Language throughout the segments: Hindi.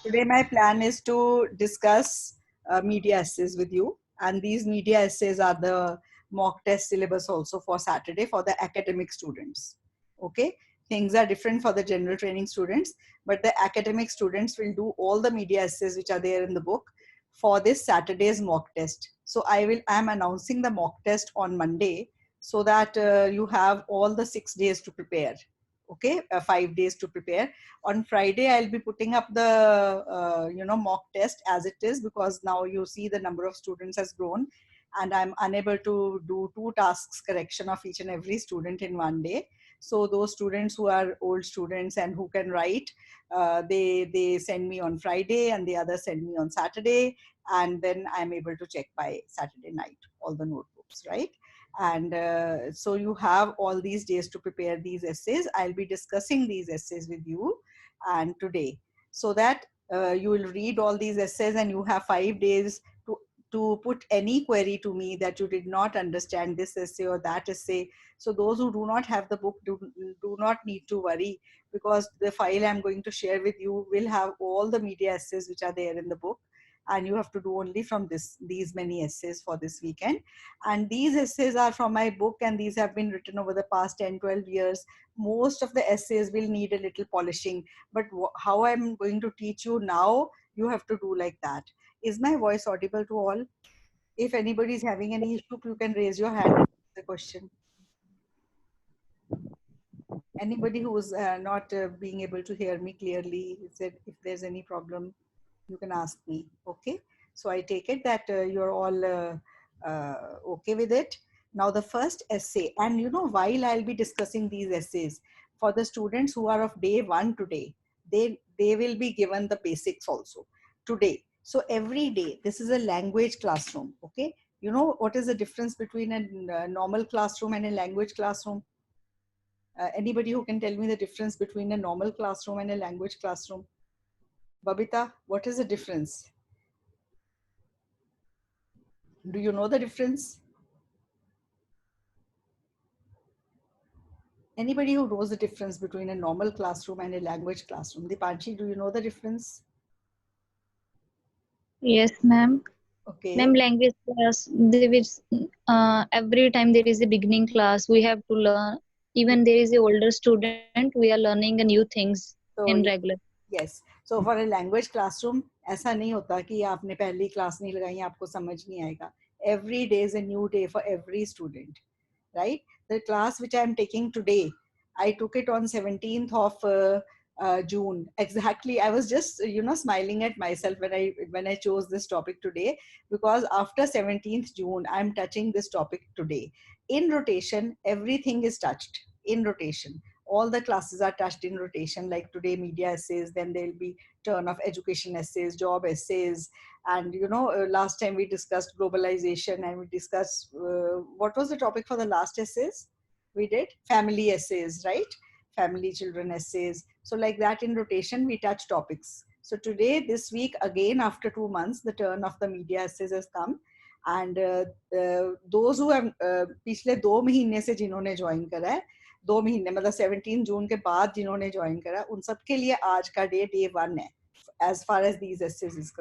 Today my plan is to discuss media essays with you, and these media essays are the mock test syllabus also for Saturday for the academic students. Okay, things are different for the general training students, but the academic students will do all the media essays which are there in the book for this Saturday's mock test. So I'm announcing the mock test on Monday so that you have all the 6 days to prepare. Okay, 5 days to prepare. On Friday I'll be putting up the mock test as it is, because now you see the number of students has grown and I'm unable to do 2 tasks correction of each and every student in one day. So those students who are old students and who can write, they send me on Friday and the others send me on Saturday, and then I'm able to check by Saturday night all the notebooks, right? And so you have all these days to prepare these essays. I'll be discussing these essays with you and today, so that you will read all these essays and you have 5 days to put any query to me that you did not understand this essay or that essay. So those who do not have the book do not need to worry, because the file I'm going to share with you will have all the media essays which are there in the book, and you have to do only from these many essays for this weekend. And these essays are from my book, and these have been written over the past 10-12 years. Most of the essays will need a little polishing, but how I'm going to teach you now, you have to do like that. Is my voice audible to all? If anybody is having any issue, you can raise your hand and ask the question. Anybody who is not being able to hear me clearly, said if there's any problem, you can ask me. Okay, so I take it that you're all okay with it. Now the first essay, and while I'll be discussing these essays, for the students who are of day 1 today, they will be given the basics also today. So every day, this is a language classroom. Okay, you know what is the difference between a normal classroom and a language classroom? Anybody who can tell me the difference between a normal classroom and a language classroom? Babita, what is the difference? Do you know the difference? Anybody who knows the difference between a normal classroom and a language classroom? Dipanshi, do you know the difference? Yes, ma'am. Ma'am, Okay. language class, there is every time there is a beginning class, we have to learn. Even there is a older student, we are learning a new things in So regular. yes. So for a language classroom, ऐसा नहीं होता कि आपने पहली क्लास नहीं लगाई आपको समझ नहीं आएगा. Every day is a new day for every student, right? The class which I am taking today, I took it on 17th of June. Exactly. I was just smiling at myself when I chose this topic today, because after 17th June I'm touching this topic today. In rotation, everything is touched in rotation. All the classes are touched in rotation, like today media essays, then there'll be turn of education essays, job essays, and last time we discussed globalization, and we discussed what was the topic for the last essays we did? Family essays, right? Family children essays. So like that, in rotation we touch topics. So today, this week, again after 2 months, the turn of the media essays has come. And those who have पिछले 2 महीने से जिन्होंने ज्वाइन करा है, 2 महीने मतलब 17 जून के बाद जिन्होंने ज्वाइन करा, उन सब के लिए आज का डे 1 है, as far as these essays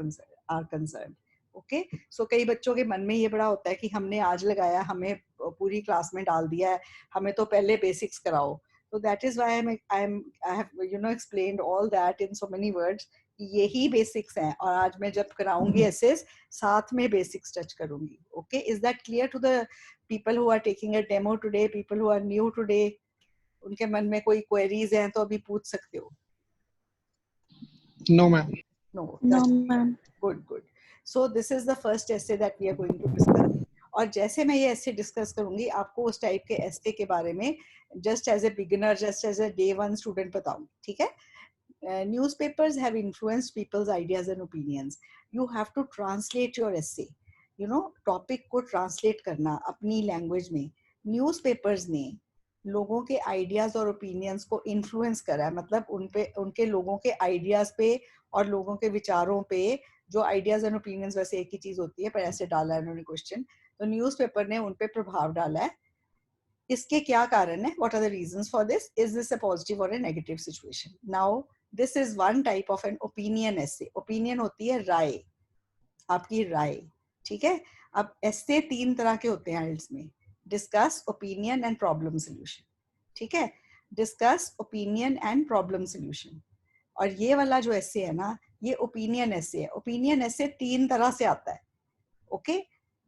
are concerned. Okay, so कई बच्चों के मन में ये बड़ा होता है कि हमने आज लगाया, हमें पूरी क्लास में डाल दिया है, हमें तो पहले बेसिक्स कराओ. So that is why I have explained all that in so many words. यही बेसिक्स हैं, और आज मैं जब कराऊंगी एसेस, साथ में बेसिक्स टच करूंगी. Okay, is that clear to the people who are taking a demo today, people who are new today? उनके मन में कोई क्वेरीज हैं तो अभी पूछ सकते हो. No, ma'am. No, No, that's ma'am. good, good. So this is the first essay that we are going to discuss. और जैसे मैं ये essay discuss करूंगी, आपको उस टाइप के essay के बारे में just as a beginner, just as a day 1 student बताऊंगी, ठीक है? Newspapers have influenced people's ideas and opinions. You have to translate your essay. Topic को translate करना अपनी language में. Newspapers ने लोगों के आइडियाज और ओपिनियंस को इन्फ्लुएंस करा है, मतलब उनके लोगों के आइडियाज पे और लोगों के विचारों पे, जो आइडियाज एंड ओपिनियंस वैसे एक ही चीज होती है, पर ऐसे डाला है उन्होंने क्वेश्चन, तो न्यूज़पेपर ने उन पे प्रभाव डाला है. इसके क्या कारण है? What are the reasons for this? Is this a positive और a negative situation? Now this is one type of an opinion essay. Opinion होती है राय, आपकी राय. ठीक है. अब ऐसे 3 तरह के होते हैं आइल्स में, discuss, opinion and problem solution. ठीक है. Discuss, opinion and problem solution. और ये वाला जो ऐसे है ना, ये ओपिनियन ऐसे है. ओपिनियन ऐसे 3 तरह से आता है. ओके.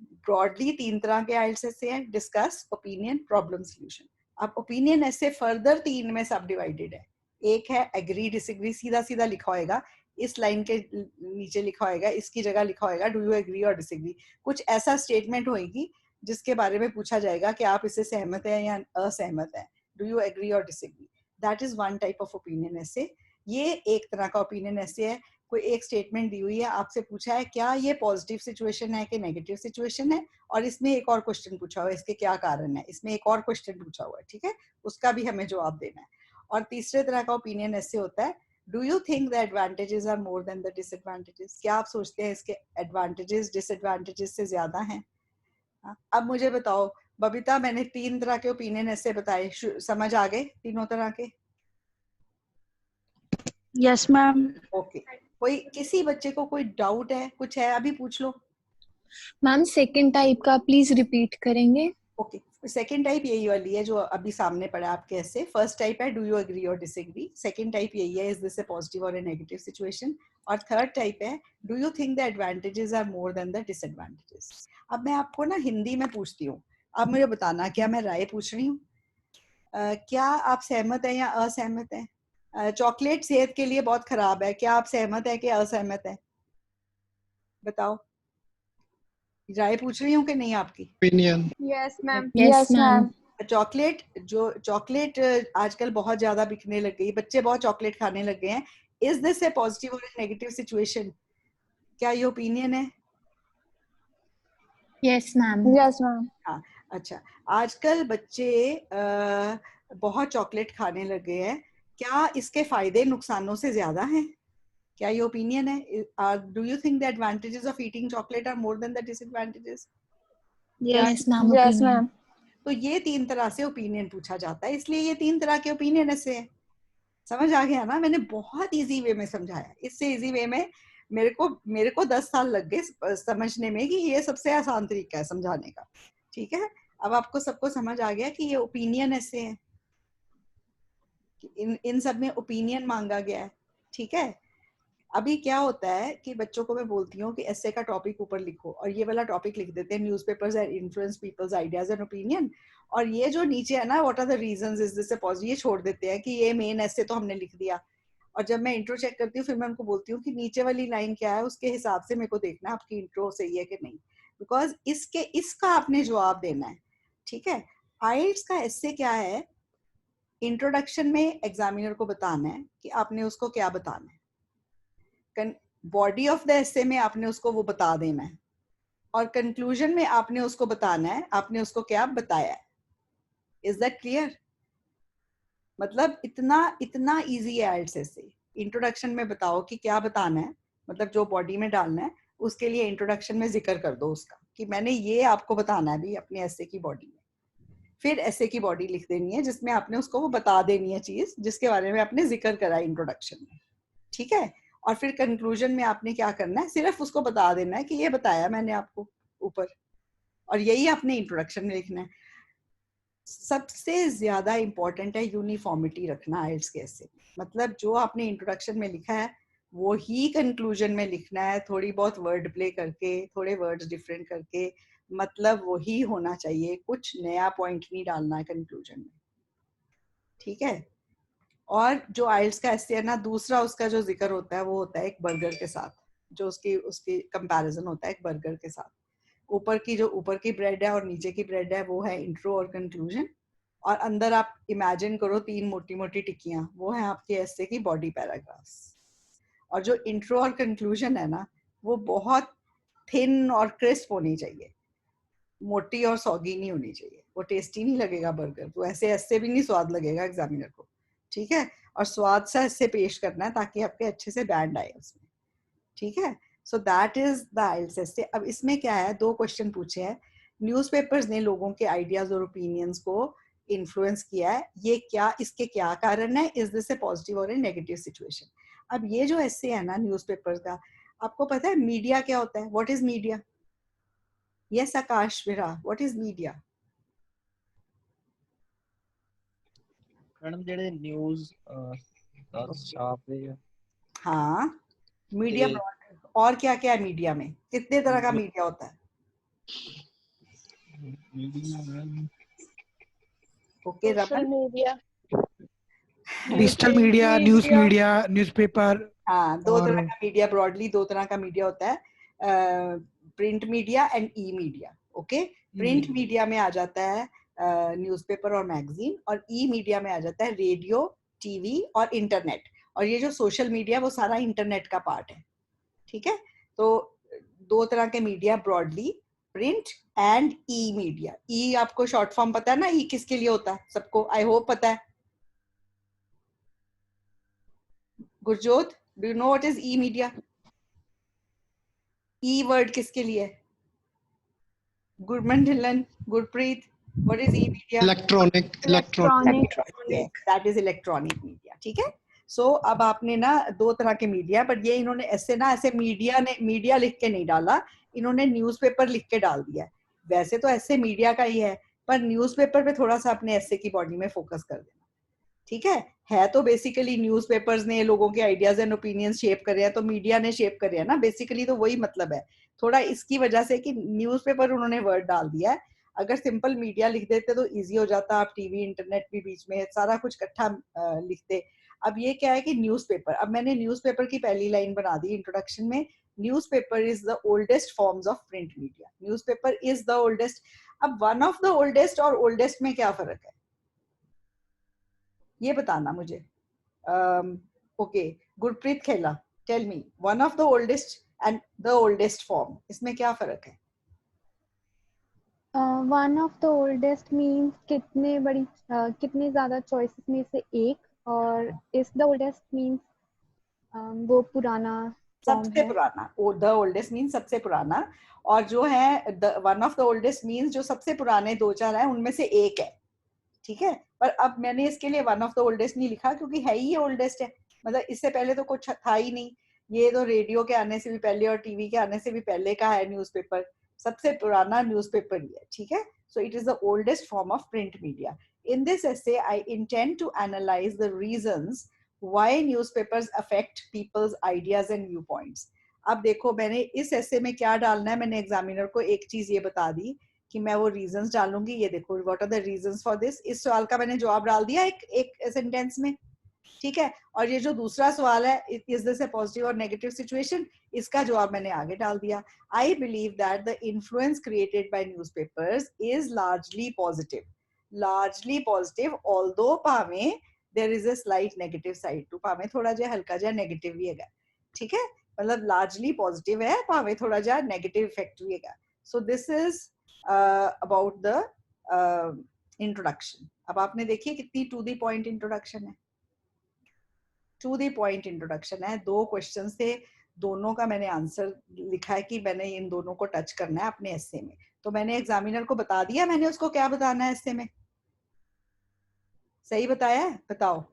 ब्रॉडली 3 तरह के आइल्स ऐसे हैं, डिस्कस, ओपिनियन, प्रॉब्लम सोल्यूशन. अब ओपिनियन ऐसे फर्दर 3 में सब डिवाइडेड है. एक है एग्री डिसएग्री, सीधा सीधा लिखा होएगा, इस लाइन के नीचे लिखा होएगा, इसकी जगह लिखा होएगा डू यू एग्री और डिसएग्री. कुछ ऐसा स्टेटमेंट होएगी जिसके बारे में पूछा जाएगा कि आप इससे सहमत हैं या असहमत हैं. डू यू एग्री और disagree. That is one type of opinion ऐसे. ये एक तरह का ओपिनियन ऐसे है. कोई एक स्टेटमेंट दी हुई है, आपसे पूछा है क्या ये पॉजिटिव सिचुएशन है कि नेगेटिव सिचुएशन है, और इसमें एक और क्वेश्चन पूछा हुआ है, इसके क्या कारण है, इसमें एक और क्वेश्चन पूछा हुआ है. ठीक है. उसका भी हमें जवाब देना है. और तीसरे तरह का ओपिनियन ऐसे होता है, do you think the advantages are more than the disadvantages. क्या आप सोचते हैं इसके एडवांटेजेस डिसएडवांटेजेस से ज्यादा हैं. अब मुझे बताओ बबीता, मैंने 3 तरह के ओपिनियन ऐसे बताए, समझ आ गए तीनों तरह के. Yes ma'am. ओके. कोई किसी बच्चे को कोई डाउट है, कुछ है, अभी पूछ लो. मैम सेकंड टाइप का प्लीज रिपीट करेंगे. ओके. सेकंड टाइप यही वाली है जो अभी सामने पड़ा आपके ऐसे. फर्स्ट टाइप है डू यू एग्री और डिसएग्री. सेकंड टाइप यही है, इज दिस ए पॉजिटिव और ए नेगेटिव सिचुएशन. और थर्ड टाइप है do you think the advantages are more than the disadvantages. अब मैं आपको ना हिंदी में पूछती हूँ, अब मुझे बताना क्या मैं राय पूछ रही हूँ. क्या आप सहमत हैं या असहमत हैं. चॉकलेट सेहत के लिए बहुत खराब है, क्या आप सहमत हैं कि असहमत हैं. बताओ. राय पूछ रही हूँ कि नहीं आपकी. Opinion. Yes ma'am. Yes ma'am. Chocolate, जो चॉकलेट आजकल बहुत ज्यादा बिकने लग गई, बच्चे बहुत चॉकलेट खाने लग गए हैं. इज दिस ए पॉजिटिव और नेगेटिव सिचुएशन. क्या ये ओपिनियन है. Yes ma'am. Yes ma'am. हाँ. अच्छा. आजकल बच्चे बहुत चॉकलेट खाने लग गए हैं. क्या इसके फायदे नुकसानों से ज्यादा हैं. क्या ये ओपिनियन है. Do you think the advantages of eating chocolate are more than the disadvantages. Yes ma'am. Yes ma'am. तो ये 3 तरह से ओपिनियन पूछा जाता है, इसलिए ये 3 तरह के ओपिनियन ऐसे हैं. समझ आ गया ना. मैंने बहुत इजी वे में समझाया. इससे इजी वे में मेरे को 10 साल लग गए समझने में कि ये सबसे आसान तरीका है समझाने का. ठीक है. अब आपको सबको समझ आ गया कि ये ओपिनियन ऐसे हैं. इन सब में ओपिनियन मांगा गया है. ठीक है. अभी क्या होता है कि बच्चों को मैं बोलती हूँ कि ऐसे का टॉपिक ऊपर लिखो, और ये वाला टॉपिक लिख देते हैं, newspapers influence people's ideas and opinion. और ये जो नीचे है ना, what are the reasons, is this a positive, ये छोड़ देते हैं कि ये मेन ऐसे तो हमने लिख दिया. और जब मैं इंट्रो चेक करती हूँ फिर मैं उनको बोलती हूँ कि नीचे वाली लाइन क्या है, उसके हिसाब से मेरे को देखना है आपकी इंट्रो सही है कि नहीं, बिकॉज इसका आपने जवाब देना है. ठीक है. आइल्स का ऐसे क्या है, इंट्रोडक्शन में एग्जामिनर को बताना है कि आपने उसको क्या बताना है. बॉडी ऑफ द एसे में आपने उसको वो बता देना है, और कंक्लूजन में आपने उसको बताना है आपने उसको क्या बताया है. Is that clear. मतलब इतना इजी है आइल्स ऐसे. इंट्रोडक्शन में बताओ कि क्या बताना है, मतलब जो बॉडी में डालना है उसके लिए इंट्रोडक्शन में जिक्र कर दो उसका कि मैंने ये आपको बताना है भी अपने ऐसे की बॉडी में. फिर ऐसे की बॉडी लिख देनी है जिसमें आपने उसको वो बता देनी है चीज जिसके बारे में आपने जिक्र करा इंट्रोडक्शन में. ठीक है. और फिर कंक्लूजन में आपने क्या करना है, सिर्फ उसको बता देना है कि ये बताया मैंने आपको ऊपर, और यही आपने इंट्रोडक्शन में लिखना है. सबसे ज्यादा इंपॉर्टेंट है यूनिफॉर्मिटी रखना आइल्स के ऐसे. मतलब जो आपने इंट्रोडक्शन में लिखा है वो ही कंक्लूजन में लिखना है, थोड़ी बहुत वर्ड प्ले करके, थोड़े वर्ड्स डिफरेंट करके, मतलब वही होना चाहिए, कुछ नया पॉइंट नहीं डालना है कंक्लूजन में. ठीक है. और जो आइल्स का ऐसे है ना, दूसरा उसका जो जिक्र होता है वो होता है एक बर्गर के साथ, जो उसकी कंपैरिजन होता है एक बर्गर के साथ. ऊपर की ब्रेड है और नीचे की ब्रेड है, वो है इंट्रो और कंक्लूजन. और अंदर आप इमेजिन करो 3 मोटी मोटी टिक्कियां, वो है आपके ऐसे की बॉडी पैराग्राफ्स. और जो इंट्रो और कंक्लूजन है ना, वो बहुत थिन और क्रिस्प होनी चाहिए, मोटी और सॉगी नहीं होनी चाहिए. वो टेस्टी नहीं लगेगा बर्गर, तो ऐसे भी नहीं स्वाद लगेगा एग्जामिनर को. ठीक है. और स्वाद से ऐसे पेश करना है ताकि आपके अच्छे से बैंड आए उसमें. ठीक है. सो दैट इज द आइल्स ऐसे. अब इसमें क्या है, 2 क्वेश्चन पूछे हैं. न्यूज़पेपर्स ने लोगों के आइडियाज और ओपिनियंस को इन्फ्लुएंस किया है, ये क्या, इसके क्या कारण है, इज दिस ए पॉजिटिव और ए नेगेटिव सिचुएशन. अब ये जो ऐसे है ना न्यूज़पेपर का, आपको पता है मीडिया क्या होता है? What is media? Yes Akash Virat, what is media? Madam ਜਿਹੜੇ ਨਿਊਜ਼ ਛਾਪਦੇ ਆ हाँ, मीडिया ਤੇ ब्रॉड। और क्या क्या है मीडिया में? कितने तरह का मीडिया होता है? Media okay social Raman. Media, digital media, news media, media, newspaper हाँ, दो और तरह का मीडिया, ब्रॉडली दो तरह का मीडिया होता है, print media and E media. Okay, print media में आ जाता है न्यूज़पेपर और मैगजीन, और ई मीडिया में आ जाता है रेडियो, टीवी और इंटरनेट। और ये जो सोशल मीडिया वो सारा इंटरनेट का पार्ट है। ठीक है, तो दो तरह के media broadly, print and E media. E आपको शॉर्ट फॉर्म पता है ना, ई किसके लिए होता है? सबको आई होप पता है। Gurjot, do you know what is E media? E word किसके लिए है? Gurman Dhillon, Gurpreet, what is E media? Electronic electronic, Yes, that is electronic media। ठीक है, सो अब आपने ना दो तरह के मीडिया, बट ये इन्होंने ऐसे ना, ऐसे मीडिया लिख के नहीं डाला, इन्होंने न्यूज़पेपर लिख के डाल दिया है। वैसे तो ऐसे मीडिया का ही है, पर न्यूज़पेपर पे थोड़ा सा अपने ऐसे की बॉडी में फोकस कर देना। ठीक है तो बेसिकली न्यूज़पेपर्स ने लोगों के आइडियाज एंड ओपिनियंस शेप करे हैं, तो मीडिया ने शेप करे हैं ना, बेसिकली तो वही मतलब है। थोड़ा इसकी वजह से कि न्यूज़पेपर उन्होंने वर्ड डाल दिया है। अगर सिंपल मीडिया लिख देते तो इजी हो जाता, आप टीवी इंटरनेट भी बीच में सारा कुछ इकट्ठा लिखते। अब ये क्या है कि न्यूज़पेपर, अब मैंने न्यूज़पेपर की पहली लाइन बना दी इंट्रोडक्शन में, newspaper is the oldest forms of print media. Newspaper is the oldest. अब वन ऑफ द ओल्डेस्ट और ओल्डेस्ट में क्या फर्क है, ये बताना मुझे। Okay, Gurpreet Khela, tell me, one of the oldest and the oldest form, इसमें क्या फर्क है? One of the oldest means कितने ज्यादा चॉइसेस में से एक, और इज द ओल्डेस्ट मीन्स वो पुराना फॉर्म सबसे है। पुराना, द ओल्डेस्ट मीन्स सबसे पुराना, और जो है one of the oldest means जो सबसे पुराने दो चार हैं उनमें से एक है। ठीक है, पर अब मैंने इसके लिए वन ऑफ द ओल्डेस्ट नहीं लिखा, क्योंकि है ही ओल्डेस्ट है, मतलब इससे पहले तो कुछ था ही नहीं। ये तो रेडियो के आने से भी पहले और टीवी के आने से भी पहले का है न्यूज़पेपर, सबसे पुराना न्यूज़पेपर ही है। ठीक है, so it is the oldest form of print media. In this essay I intend to analyze the reasons why newspapers affect people's ideas and viewpoints. अब देखो मैंने इस essay में क्या डालना है, मैंने एग्जामिनर को एक चीज ये बता दी कि मैं वो रीजंस डालूंगी। ये देखो, what are the reasons for this. इस सवाल का मैंने जवाब डाल दिया एक सेंटेंस में। ठीक है, और ये जो दूसरा सवाल है, इज दिस ए पॉजिटिव और नेगेटिव सिचुएशन, इसका जवाब मैंने आगे डाल दिया। I believe that the influence created by newspapers is largely positive although Bhave there is a slight negative side too, Bhave थोड़ा जा हल्का जा नेगेटिव भी है। ठीक है, मतलब लार्जली पॉजिटिव है, भावे थोड़ा जा नेगेटिव इफेक्ट भी है। सो this is about the introduction. अब आपने देखिए कितनी टू द पॉइंट इंट्रोडक्शन है, टू द पॉइंट इंट्रोडक्शन है। दो क्वेश्चन थे, दोनों का मैंने आंसर लिखा है कि मैंने इन दोनों को टच करना है अपने एस्से में। तो मैंने एग्जामिनर को बता दिया मैंने उसको क्या बताना है एस्से में। सही बताया है? बताओ।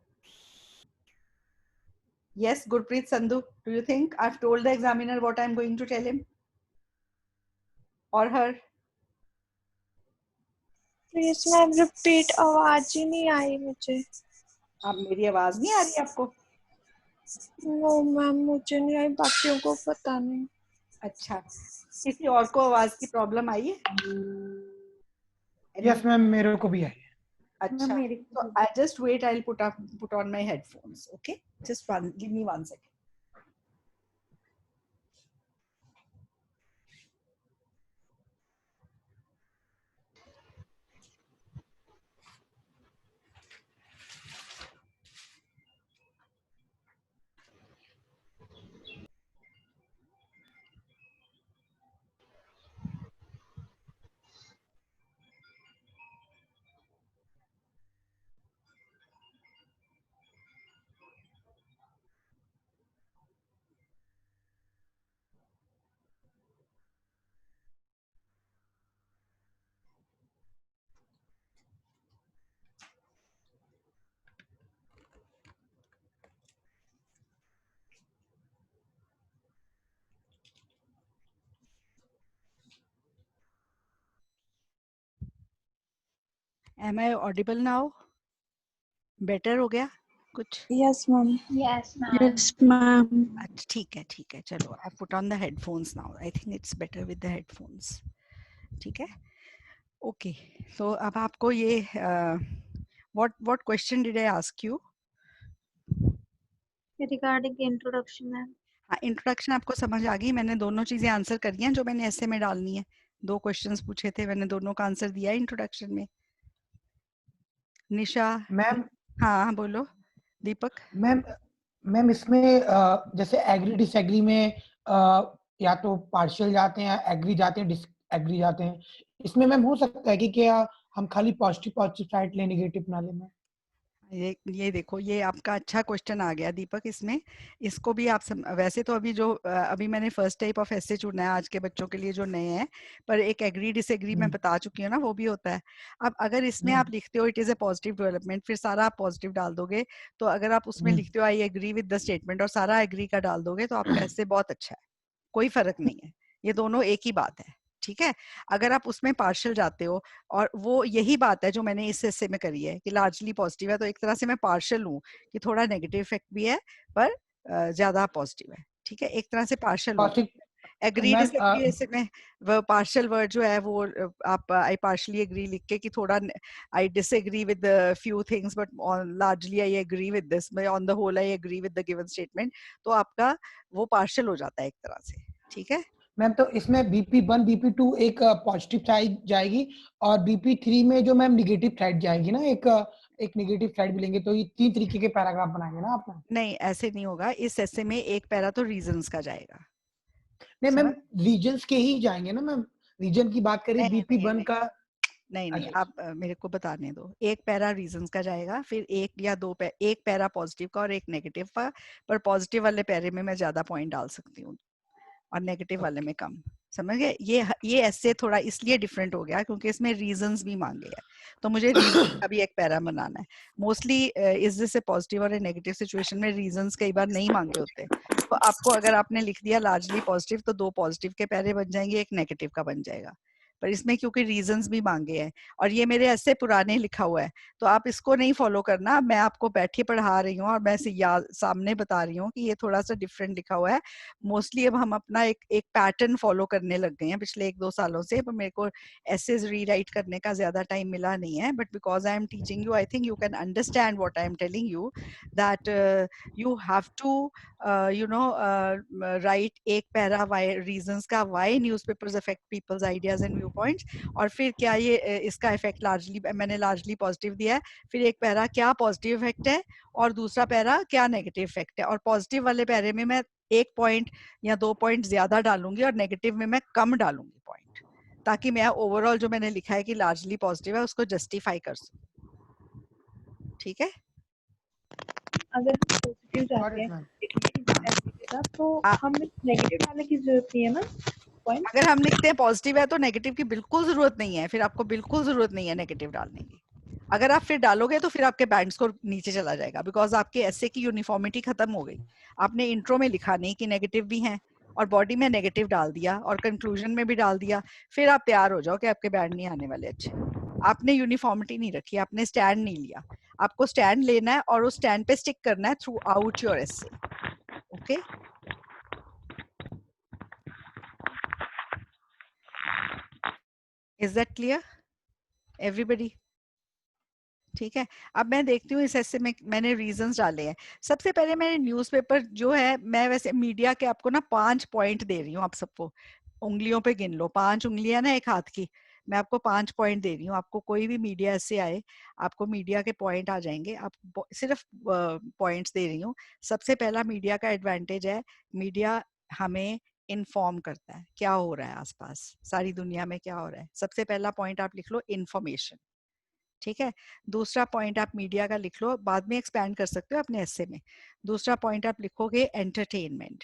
Yes, Gurpreet Sandhu, do you think I've told the examiner what I'm going to tell him or her? Please ma'am repeat, आवाज ही नहीं आई मुझे। अब मेरी आवाज नहीं आ रही आपको? नो मैम, मुझे नहीं आई, बाकियों को पता नहीं। अच्छा, किसी और को आवाज की प्रॉब्लम आई है? यस मैम, मेरे को भी आई। अच्छा, so I just wait, I'll put on my headphones. Okay, just give me 1 second. Am I audible now? Better हो गया कुछ? Yes, ma'am. Yes, ma'am. Yes, ma'am. अच्छा ठीक है चलो, I put on the headphones now. I think it's better with the headphones. ठीक है, okay. So अब आपको ये what question did I ask you? Regarding introduction, ma'am. हाँ, इंट्रोडक्शन आपको समझ आ गई? मैंने दोनों चीजें आंसर करी हैं जो मैंने ऐसे में डालनी है। 2 क्वेश्चंस पूछे थे, मैंने दोनों का आंसर दिया है इंट्रोडक्शन में। निशा? मैम हाँ बोलो दीपक। मैम मैम इसमें जैसे एग्री डिसएग्री में या तो पार्शियल जाते हैं, एग्री जाते हैं, डिसएग्री जाते हैं, इसमें मैम हो सकता है कि क्या हम खाली पॉजिटिव साइड ले, नेगेटिव ना ले मैम? ये देखो, ये आपका अच्छा क्वेश्चन आ गया दीपक। इसमें इसको भी आप वैसे तो अभी जो अभी मैंने फर्स्ट टाइप ऑफ ऐसे चुना है आज के बच्चों के लिए जो नए हैं, पर एक एग्री डिसएग्री मैं बता चुकी हूँ ना, वो भी होता है। अब अगर इसमें आप लिखते हो it is A positive development, फिर सारा आप पॉजिटिव डाल दोगे, तो अगर आप उसमें लिखते हो I agree with the statement और सारा एग्री का डाल दोगे, तो आपका ऐसे बहुत अच्छा है, कोई फर्क नहीं है, ये दोनों एक ही बात है। ठीक है, अगर आप उसमें पार्शियल जाते हो, और वो यही बात है जो मैंने इस हिस्से में करी है कि लार्जली पॉजिटिव है, तो एक तरह से मैं पार्शियल हूँ कि थोड़ा नेगेटिव इफेक्ट भी है पर ज्यादा पॉजिटिव है। ठीक है, एक तरह से पार्शियल हूँ। एग्री मैम डिसएग्री ऐसे में वो पार्शियल वर्ड जो है वो आप आई पार्शियली एग्री लिख के कि थोड़ा I disagree with few things but largely I agree with this, on the whole I agree with the given statement, तो आपका वो पार्शियल हो जाता है एक तरह से। ठीक है मैम, तो इसमें BP1 BP2 एक पॉजिटिव साइड जाएगी और BP3 में जो मैम नेगेटिव साइड जाएगी ना, एक नेगेटिव साइड भी लेंगे, तो ये 3 तरीके के पैराग्राफ बनाएंगे ना आप? नहीं, ऐसे नहीं होगा। इस ऐसे में एक पैरा तो रीजंस का जाएगा। नहीं मैम, रीजन्स के ही जाएंगे ना मैम, रीजन की बात करें नहीं BP1 का। नहीं अच्छा, आप मेरे को बताने दो। एक पैरा रीजंस का जाएगा, फिर एक या दो एक पैरा पॉजिटिव का और एक नेगेटिव का, पर पॉजिटिव वाले पैरे में मैं ज्यादा पॉइंट डाल सकती हूँ और नेगेटिव वाले में कम। समझ गए? ये ऐसे थोड़ा इसलिए डिफरेंट हो गया क्योंकि इसमें रीजंस भी मांगे हैं, तो मुझे रीजन का भी एक पैरा बनाना है। Mostly is this a positive और ए नेगेटिव सिचुएशन में रीजंस कई बार नहीं मांगे होते, तो आपको अगर आपने लिख दिया लार्जली पॉजिटिव, तो 2 पॉजिटिव के पैरे बन जाएंगे, एक नेगेटिव का बन जाएगा। पर इसमें क्योंकि रीजंस भी मांगे हैं और ये मेरे ऐसे पुराने लिखा हुआ है, तो आप इसको नहीं फॉलो करना। मैं आपको बैठे पढ़ा रही हूँ और मैं सामने बता रही हूँ कि ये थोड़ा सा डिफरेंट लिखा हुआ है। मोस्टली अब हम अपना एक पैटर्न फॉलो करने लग गए हैं पिछले 1-2 सालों से, पर मेरे को एसेज रीराइट करने का ज्यादा टाइम मिला नहीं है। But because I am teaching you, I think you can understand what I am telling you, that you have to write एक पैरा वाई रीजंस का, why newspapers affect people's ideas and view points, और फिर क्या ये इसका इफेक्ट लार्जली, मैंने लार्जली पॉजिटिव दिया है, फिर एक पैरा क्या पॉजिटिव इफेक्ट है और दूसरा पैरा क्या नेगेटिव इफेक्ट है, और पॉजिटिव वाले पैरे में मैं 1 पॉइंट या 2 पॉइंट ज्यादा डालूंगी और नेगेटिव में मैं कम डालूंगी पॉइंट, ताकि मैं ओवरऑल जो मैंने लिखा है कि लार्जली पॉजिटिव है उसको जस्टिफाई कर सकूं। ठीक है, अगर हम पॉजिटिव जाते हैं तो हमें नेगेटिव डालने की जरूरत नहीं है ना पॉइंट? अगर हम लिखते हैं पॉजिटिव है तो नेगेटिव की बिल्कुल जरूरत नहीं है, फिर आपको बिल्कुल जरूरत नहीं है नेगेटिव डालने की। अगर आप फिर डालोगे तो फिर आपके बैंड स्कोर नीचे चला जाएगा, बिकॉज आपके ऐसे की यूनिफॉर्मिटी खत्म हो गई। आपने इंट्रो में लिखा नहीं कि नेगेटिव भी हैं और बॉडी में नेगेटिव डाल दिया और कंक्लूजन में भी डाल दिया, फिर आप तैयार हो जाओ कि आपके बैंड नहीं आने वाले अच्छे। आपने यूनिफॉर्मिटी नहीं रखी, आपने स्टैंड नहीं लिया। आपको स्टैंड लेना है और उस स्टैंड पे स्टिक करना है through out your essay. Okay, is that clear everybody? ठीक है, अब मैं देखती हूँ इस ऐसे में मैंने रीजंस डाले हैं। सबसे पहले मैंने न्यूज़पेपर जो है, मैं वैसे मीडिया के आपको ना 5 पॉइंट दे रही हूँ, आप सबको उंगलियों पे गिन लो, 5 उंगलियां ना एक हाथ की, मैं आपको 5 पॉइंट दे रही हूँ। आपको कोई भी मीडिया ऐसे आए, आपको मीडिया के पॉइंट आ जाएंगे, आप सिर्फ पॉइंट्स दे रही हूँ। सबसे पहला मीडिया का एडवांटेज है, मीडिया हमें इन्फॉर्म करता है क्या हो रहा है आसपास, सारी दुनिया में क्या हो रहा है। सबसे पहला पॉइंट आप लिख लो इन्फॉर्मेशन। ठीक है, दूसरा पॉइंट आप मीडिया का लिख लो, बाद में एक्सपैंड कर सकते हो अपने एस्से में। दूसरा पॉइंट आप लिखोगे एंटरटेनमेंट,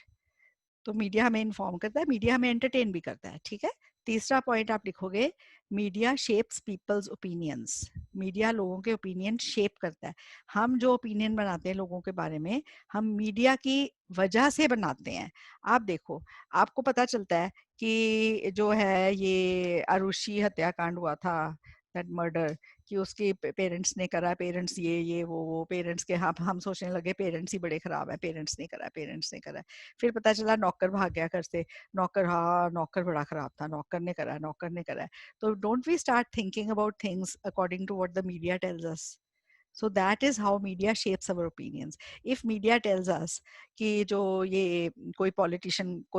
तो मीडिया हमें इन्फॉर्म करता है, मीडिया हमें एंटरटेन भी करता है। ठीक है, तीसरा पॉइंट आप लिखोगे media shapes people's opinions, media लोगों के ओपिनियन शेप करता है। हम जो ओपिनियन बनाते हैं लोगों के बारे में, हम मीडिया की वजह से बनाते हैं। आप देखो, आपको पता चलता है कि जो है ये आरुषि हत्याकांड हुआ था, दैट मर्डर, कि उसके पेरेंट्स ने करा, पेरेंट्स ये वो पेरेंट्स के, हम सोचने लगे पेरेंट्स ही बड़े खराब हैं, पेरेंट्स ने करा, पेरेंट्स ने करा। फिर पता चला नौकर भाग गया घर से, नौकर, हाँ नौकर बड़ा खराब था, नौकर ने करा, नौकर ने करा। तो don't we start thinking about things according to what the media tells us. So that is how media shapes our opinions. If media tells us कि जो ये कोई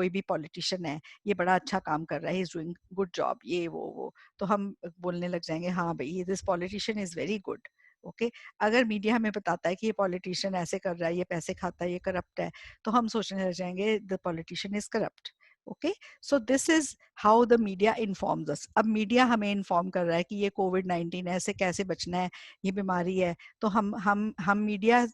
भी politician है, ये बड़ा अच्छा काम कर रहा है, he is doing good job, ये वो, तो हम बोलने लग जाएंगे हाँ भाई this politician is very good. Okay अगर मीडिया हमें बताता है कि ये पॉलिटिशियन ऐसे कर रहा है, ये पैसे खाता है, ये करप्ट है, तो हम सोचने लग जाएंगे the politician is corrupt. Okay so this is how the media informs us. अब मीडिया हमें इन्फॉर्म कर रहा है कि ये कोविड-19 है, ऐसे कैसे बचना है, ये बीमारी है, तो हम मीडिया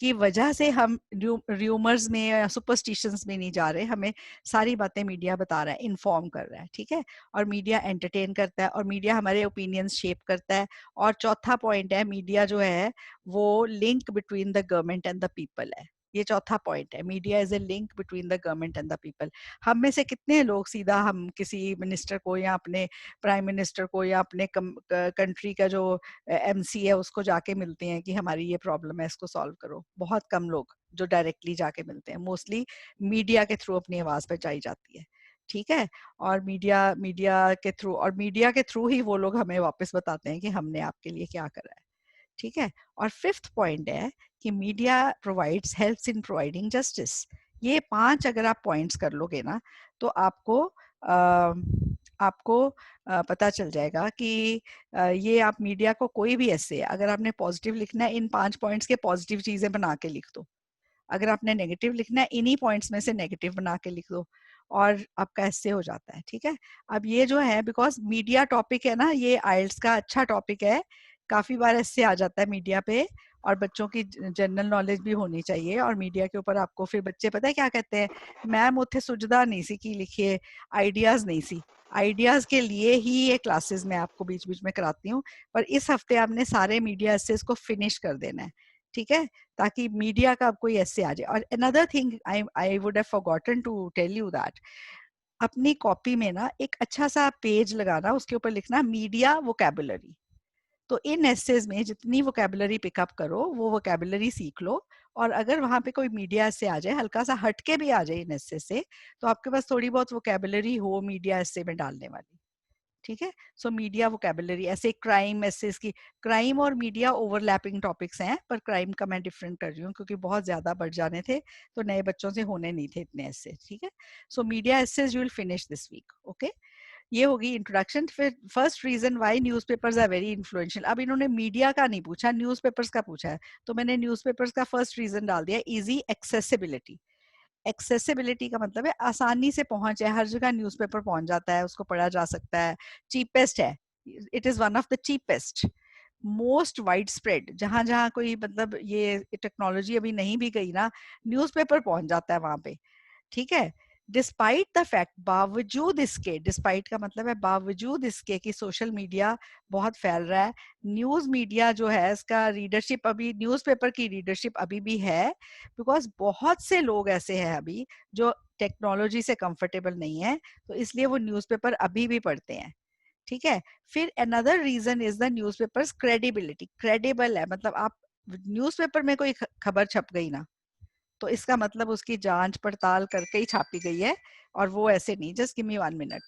की वजह से हम र्यूमर्स में या सुपरस्टिशंस में नहीं जा रहे, हमें सारी बातें मीडिया बता रहा है, इन्फॉर्म कर रहा है, ठीक है। और मीडिया एंटरटेन करता है, और मीडिया हमारे ओपिनियंस शेप करता है। और चौथा पॉइंट है, मीडिया जो है वो link between the government and the people है। ये चौथा पॉइंट है, media is a link between the government and the people. हम में से कितने लोग सीधा हम किसी मिनिस्टर को या अपने प्राइम मिनिस्टर को या अपने कंट्री का जो एमसी है उसको जाके मिलते हैं कि हमारी ये प्रॉब्लम है, इसको सॉल्व करो? बहुत कम लोग जो डायरेक्टली जाके मिलते हैं, मोस्टली मीडिया के थ्रू अपनी आवाज पहुंचाई जाती है, ठीक है। और मीडिया के थ्रू ही वो लोग हमें वापस बताते हैं कि हमने आपके लिए क्या करा है, ठीक है। और फिफ्थ पॉइंट है कि media provides helps in providing justice. ये 5 अगर आप पॉइंट्स कर लोगे ना, तो आपको पता चल जाएगा कि ये आप मीडिया को कोई भी ऐसे अगर आपने पॉजिटिव लिखना है, इन 5 पॉइंट्स के पॉजिटिव चीजें बना के लिख दो। अगर आपने नेगेटिव लिखना है, इन्हीं पॉइंट्स में से नेगेटिव बना के लिख दो, और आपका ऐसे हो जाता है, ठीक है। अब ये जो है, बिकॉज मीडिया टॉपिक है ना, ये आइल्स का अच्छा टॉपिक है, काफी बार ऐसे आ जाता है मीडिया पे, और बच्चों की जनरल नॉलेज भी होनी चाहिए। और मीडिया के ऊपर आपको फिर बच्चे पता है क्या कहते हैं, मैम उथे सुझदा नहीं सी की लिखिए, आइडियाज नहीं सी। आइडियाज के लिए ही ये क्लासेस मैं आपको बीच बीच में कराती हूँ, पर इस हफ्ते आपने सारे मीडिया एसेस को फिनिश कर देना है, ठीक है, ताकि मीडिया का कोई ऐसे आ जाए। और another thing I would have forgotten to tell you that, अपनी कॉपी में ना एक अच्छा सा पेज लगाना, उसके ऊपर लिखना मीडिया वोकैबुलरी। तो इन एसेज में जितनी वोकैबुलरी पिकअप करो, वो वोकैबुलरी सीख लो। और अगर वहां पे कोई मीडिया एसे आ जाए, हल्का सा हटके भी आ जाए इन एसे से, तो आपके पास थोड़ी बहुत वोकैबुलरी हो मीडिया एसे में डालने वाली, ठीक है। सो मीडिया वोकैबुलरी, ऐसे क्राइम ऐसे इसकी, क्राइम और मीडिया ओवरलैपिंग टॉपिक्स हैं, पर क्राइम का मैं डिफरेंट कर रही हूँ क्योंकि बहुत ज्यादा बढ़ जाने थे, तो नए बच्चों से होने नहीं थे इतने ऐसे, ठीक है। So media essays you will finish this week, okay. ये होगी इंट्रोडक्शन। फिर first reason why newspapers are very influential. अब इन्होंने मीडिया का नहीं पूछा, न्यूज़पेपर्स का पूछा है, तो मैंने न्यूज़पेपर्स का फर्स्ट रीजन डाल दिया, इजी एक्सेसिबिलिटी। एक्सेसिबिलिटी का मतलब है आसानी से पहुंच है, हर जगह न्यूज़पेपर पहुंच जाता है, उसको पढ़ा जा सकता है, चीपेस्ट है, it is one of the cheapest, most wide spread. जहां जहां कोई मतलब ये टेक्नोलॉजी अभी नहीं भी गई ना, न्यूज़पेपर पहुंच जाता है वहां पे, ठीक है। डिस्पाइट द फैक्ट, बावजूद इसके, डिस्पाइट का मतलब है बावजूद इसके कि सोशल मीडिया बहुत फैल रहा है, न्यूज मीडिया जो है इसका रीडरशिप अभी, न्यूज़पेपर की रीडरशिप अभी भी है, बिकॉज बहुत से लोग ऐसे हैं अभी जो टेक्नोलॉजी से कंफर्टेबल नहीं है, तो इसलिए वो न्यूज़पेपर अभी भी पढ़ते हैं, ठीक है। फिर another reason is the newspapers credibility. Credible है मतलब, आप न्यूज़पेपर में कोई खबर छप गई ना, तो इसका मतलब उसकी जांच पड़ताल करके ही छापी गई है, और वो ऐसे नहीं, जस्ट गिव मी 1 मिनट।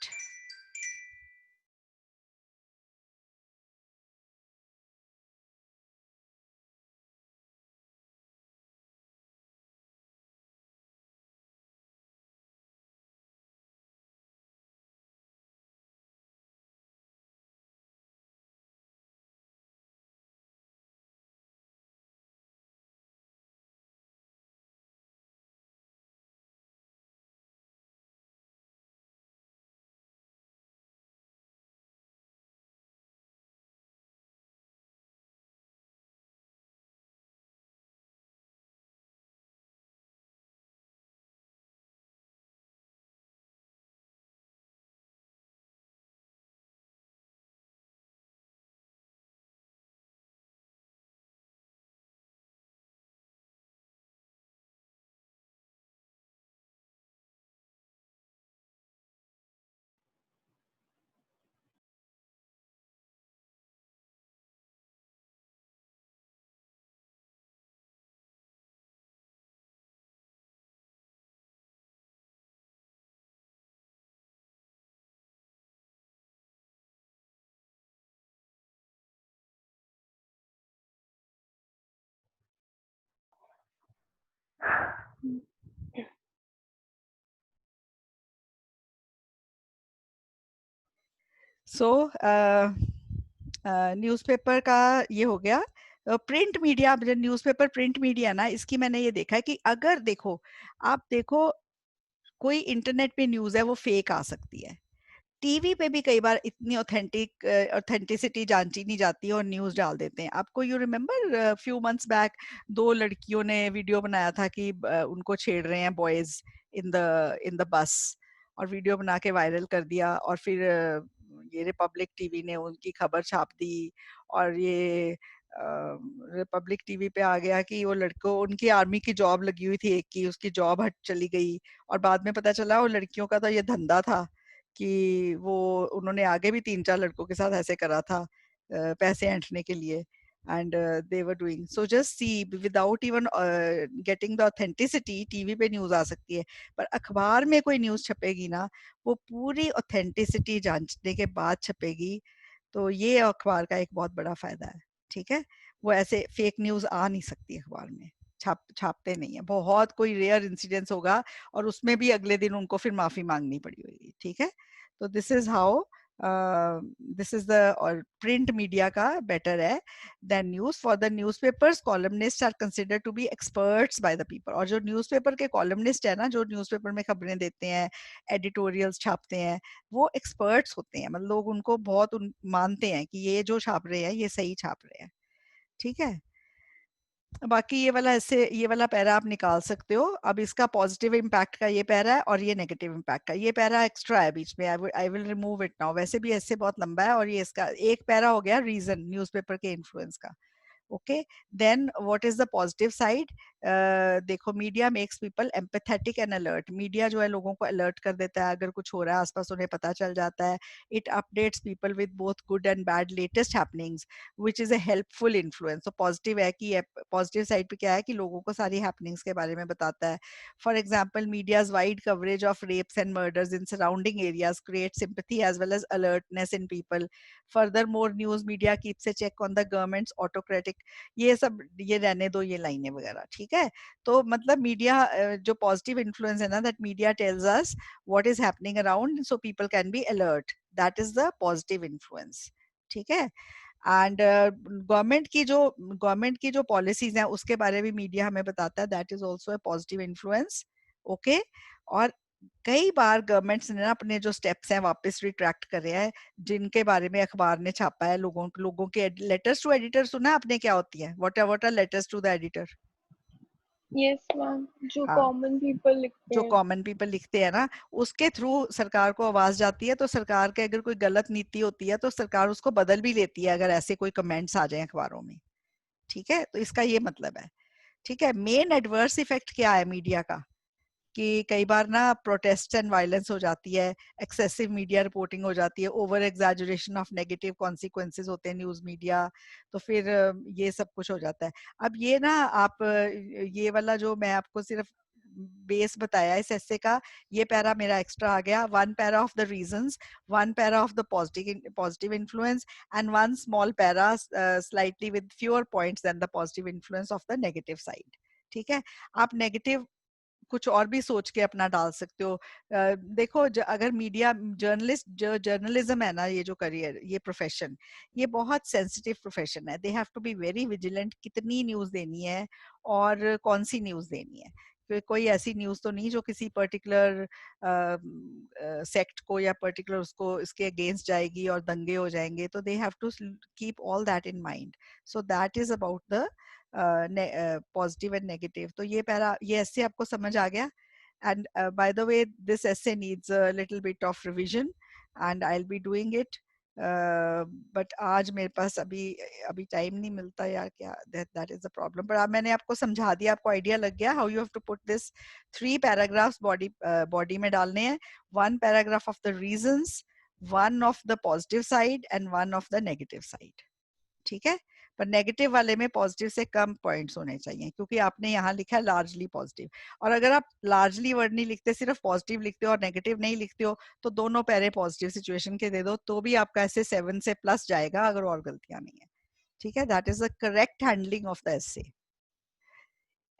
सो न्यूज़पेपर का ये हो गया। प्रिंट मीडिया, जो न्यूज़पेपर प्रिंट मीडिया ना, इसकी मैंने ये देखा है कि अगर देखो, आप देखो कोई इंटरनेट पे न्यूज़ है वो फेक आ सकती है। टीवी पे भी कई बार इतनी ऑथेंटिसिटी जांची नहीं जाती है और न्यूज़ डाल देते हैं। आपको you remember few months back 2 लड़कियों ने वीडियो बनाया था कि उनको छेड़ रहे हैं बॉयज़ इन द बस, और वीडियो बना के वायरल कर दिया, और फिर ये रिपब्लिक टीवी ने उनकी खबर छाप दी, और ये रिपब्लिक टीवी पे आ गया कि वो लड़कों, उनकी आर्मी की जॉब लगी हुई थी एक की, उसकी जॉब हट चली गई, और बाद में पता चला वो लड़कियों का तो ये धंधा था कि वो उन्होंने आगे भी 3-4 लड़कों के साथ ऐसे करा था पैसे ऐंठने के लिए, and they were doing so. Just see, without even getting the authenticity, TV पे न्यूज़ आ सकती है, पर अखबार में कोई न्यूज़ छपेगी ना, वो पूरी ऑथेंटिसिटी जांचने के बाद छपेगी। तो ये अखबार का एक बहुत बड़ा फायदा है, ठीक है? वो ऐसे फेक न्यूज़ आ नहीं सकती अखबार में, छापते नहीं है। बहुत कोई रेयर इंसिडेंस होगा और उसमें भी अगले दिन उनको फिर माफ़ी माँगनी पड़ी होगी, ठीक है? तो this is how this is the, और प्रिंट मीडिया का बेटर है than news. For the newspapers, columnist are considered to be experts by the people. और जो न्यूज़पेपर के कॉलमनिस्ट है ना, जो न्यूज़पेपर में खबरें देते हैं, एडिटोरियल्स छापते हैं, वो एक्सपर्ट्स होते हैं, मतलब लोग उनको बहुत मानते हैं कि ये जो छाप रहे हैं ये सही छाप रहे हैं, ठीक है? बाकी ये वाला, ऐसे ये वाला पैरा आप निकाल सकते हो। अब इसका पॉजिटिव इम्पैक्ट का ये पैरा है और ये नेगेटिव इम्पैक्ट का ये पैरा एक्स्ट्रा है बीच में। I will remove it now. वैसे भी ऐसे बहुत लंबा है, और ये इसका एक पैरा हो गया रीजन न्यूज़पेपर के इन्फ्लुएंस का। Okay, then what is the positive side? देखो, media makes people empathetic and alert. Media जो है लोगों को अलर्ट कर देता है, अगर कुछ हो रहा है आसपास उन्हें पता चल जाता है। It updates people with both good and bad latest happenings which is a helpful influence. तो पॉजिटिव है कि पॉजिटिव साइड पे क्या है कि लोगों को सारी हैपनिंग्स के बारे में बताता है। For example, media's wide coverage of rapes and murders in surrounding areas create sympathy as well as alertness in people. Furthermore, news media keeps a check on the government's autocratic, ये सब ये रहने दो ये लाइनें वगैरह, ठीक है? तो मतलब मीडिया जो पॉजिटिव इन्फ्लुएंस है ना, that media tells us what is happening around so people can be alert, that is the positive influence, ठीक है? एंड गवर्नमेंट की जो पॉलिसीज हैं उसके बारे में मीडिया हमें बताता है, that is also a positive influence. Okay, और कई बार गवर्नमेंट्स ने ना अपने जो स्टेप्स हैं वापस रिट्रैक्ट करे हैं, जिनके बारे में अखबार ने छापा है। लोगों के लेटर्स टू एडिटर सुना आपने क्या होती है? What are letters to the editor? Yes ma'am, जो हाँ, कॉमन पीपल लिखते जो हैं। कॉमन पीपल लिखते हैं ना, उसके थ्रू सरकार को आवाज जाती है। तो सरकार के अगर कोई गलत नीति होती है तो सरकार उसको बदल भी लेती है अगर ऐसे कोई कमेंट्स आ जाए अखबारों में, ठीक है? तो इसका ये मतलब है, ठीक है? मेन एडवर्स इफेक्ट क्या है मीडिया का कि कई बार ना प्रोटेस्ट एंड वायलेंस हो जाती है, एक्सेसिव मीडिया रिपोर्टिंग हो जाती है, over exaggeration of negative consequences होते हैं न्यूज मीडिया, तो फिर ये सब कुछ हो जाता है। अब ये ना आप ये वाला जो मैं आपको सिर्फ बेस बताया इस एस्से का, ये पैरा मेरा एक्स्ट्रा आ गया। One para of the reasons, one para of the positive influence, and one small para slightly with fewer points than the positive influence of the negative side, ठीक है? आप नेगेटिव कुछ और भी सोच के अपना डाल सकते हो। देखो, अगर मीडिया जर्नलिस्ट, जो जर्नलिज्म है ना, ये जो करियर, ये प्रोफेशन, ये बहुत सेंसिटिव प्रोफेशन है। They have to be very vigilant, कितनी न्यूज़ देनी है और कौन सी न्यूज़ देनी है। कोई ऐसी न्यूज़ तो नहीं जो किसी पर्टिकुलर सेक्ट को या पर्टिकुलर उसको इसके अगेंस्ट जाएगी और दंगे हो जाएंगे। तो they have to keep all that in mind. So that is about the positive and negative. तो ये पैरा, ये ऐसे आपको समझ आ गया। And by the way, this essay needs a little bit of revision and I'll be doing it. But आज मेरे पास अभी टाइम नहीं मिलता यार, क्या that is the problem. पर अब मैंने आपको समझा दिया, आपको आइडिया लग गया how you have to put this 3 paragraphs body में डालने हैं। 1 paragraph of the reasons, 1 of the positive side and 1 of the negative side, ठीक है? पर नेगेटिव वाले में पॉजिटिव से कम पॉइंट्स होने चाहिए, क्योंकि आपने यहाँ लिखा है लार्जली पॉजिटिव। और अगर आप लार्जली वर्ड नहीं लिखते, सिर्फ पॉजिटिव लिखते हो और नेगेटिव नहीं लिखते हो, तो दोनों पैरे पॉजिटिव सिचुएशन के दे दो, तो भी आपका ऐसे 7 से प्लस जाएगा अगर और गलतियां नहीं है, ठीक है? That is the correct handling of the essay.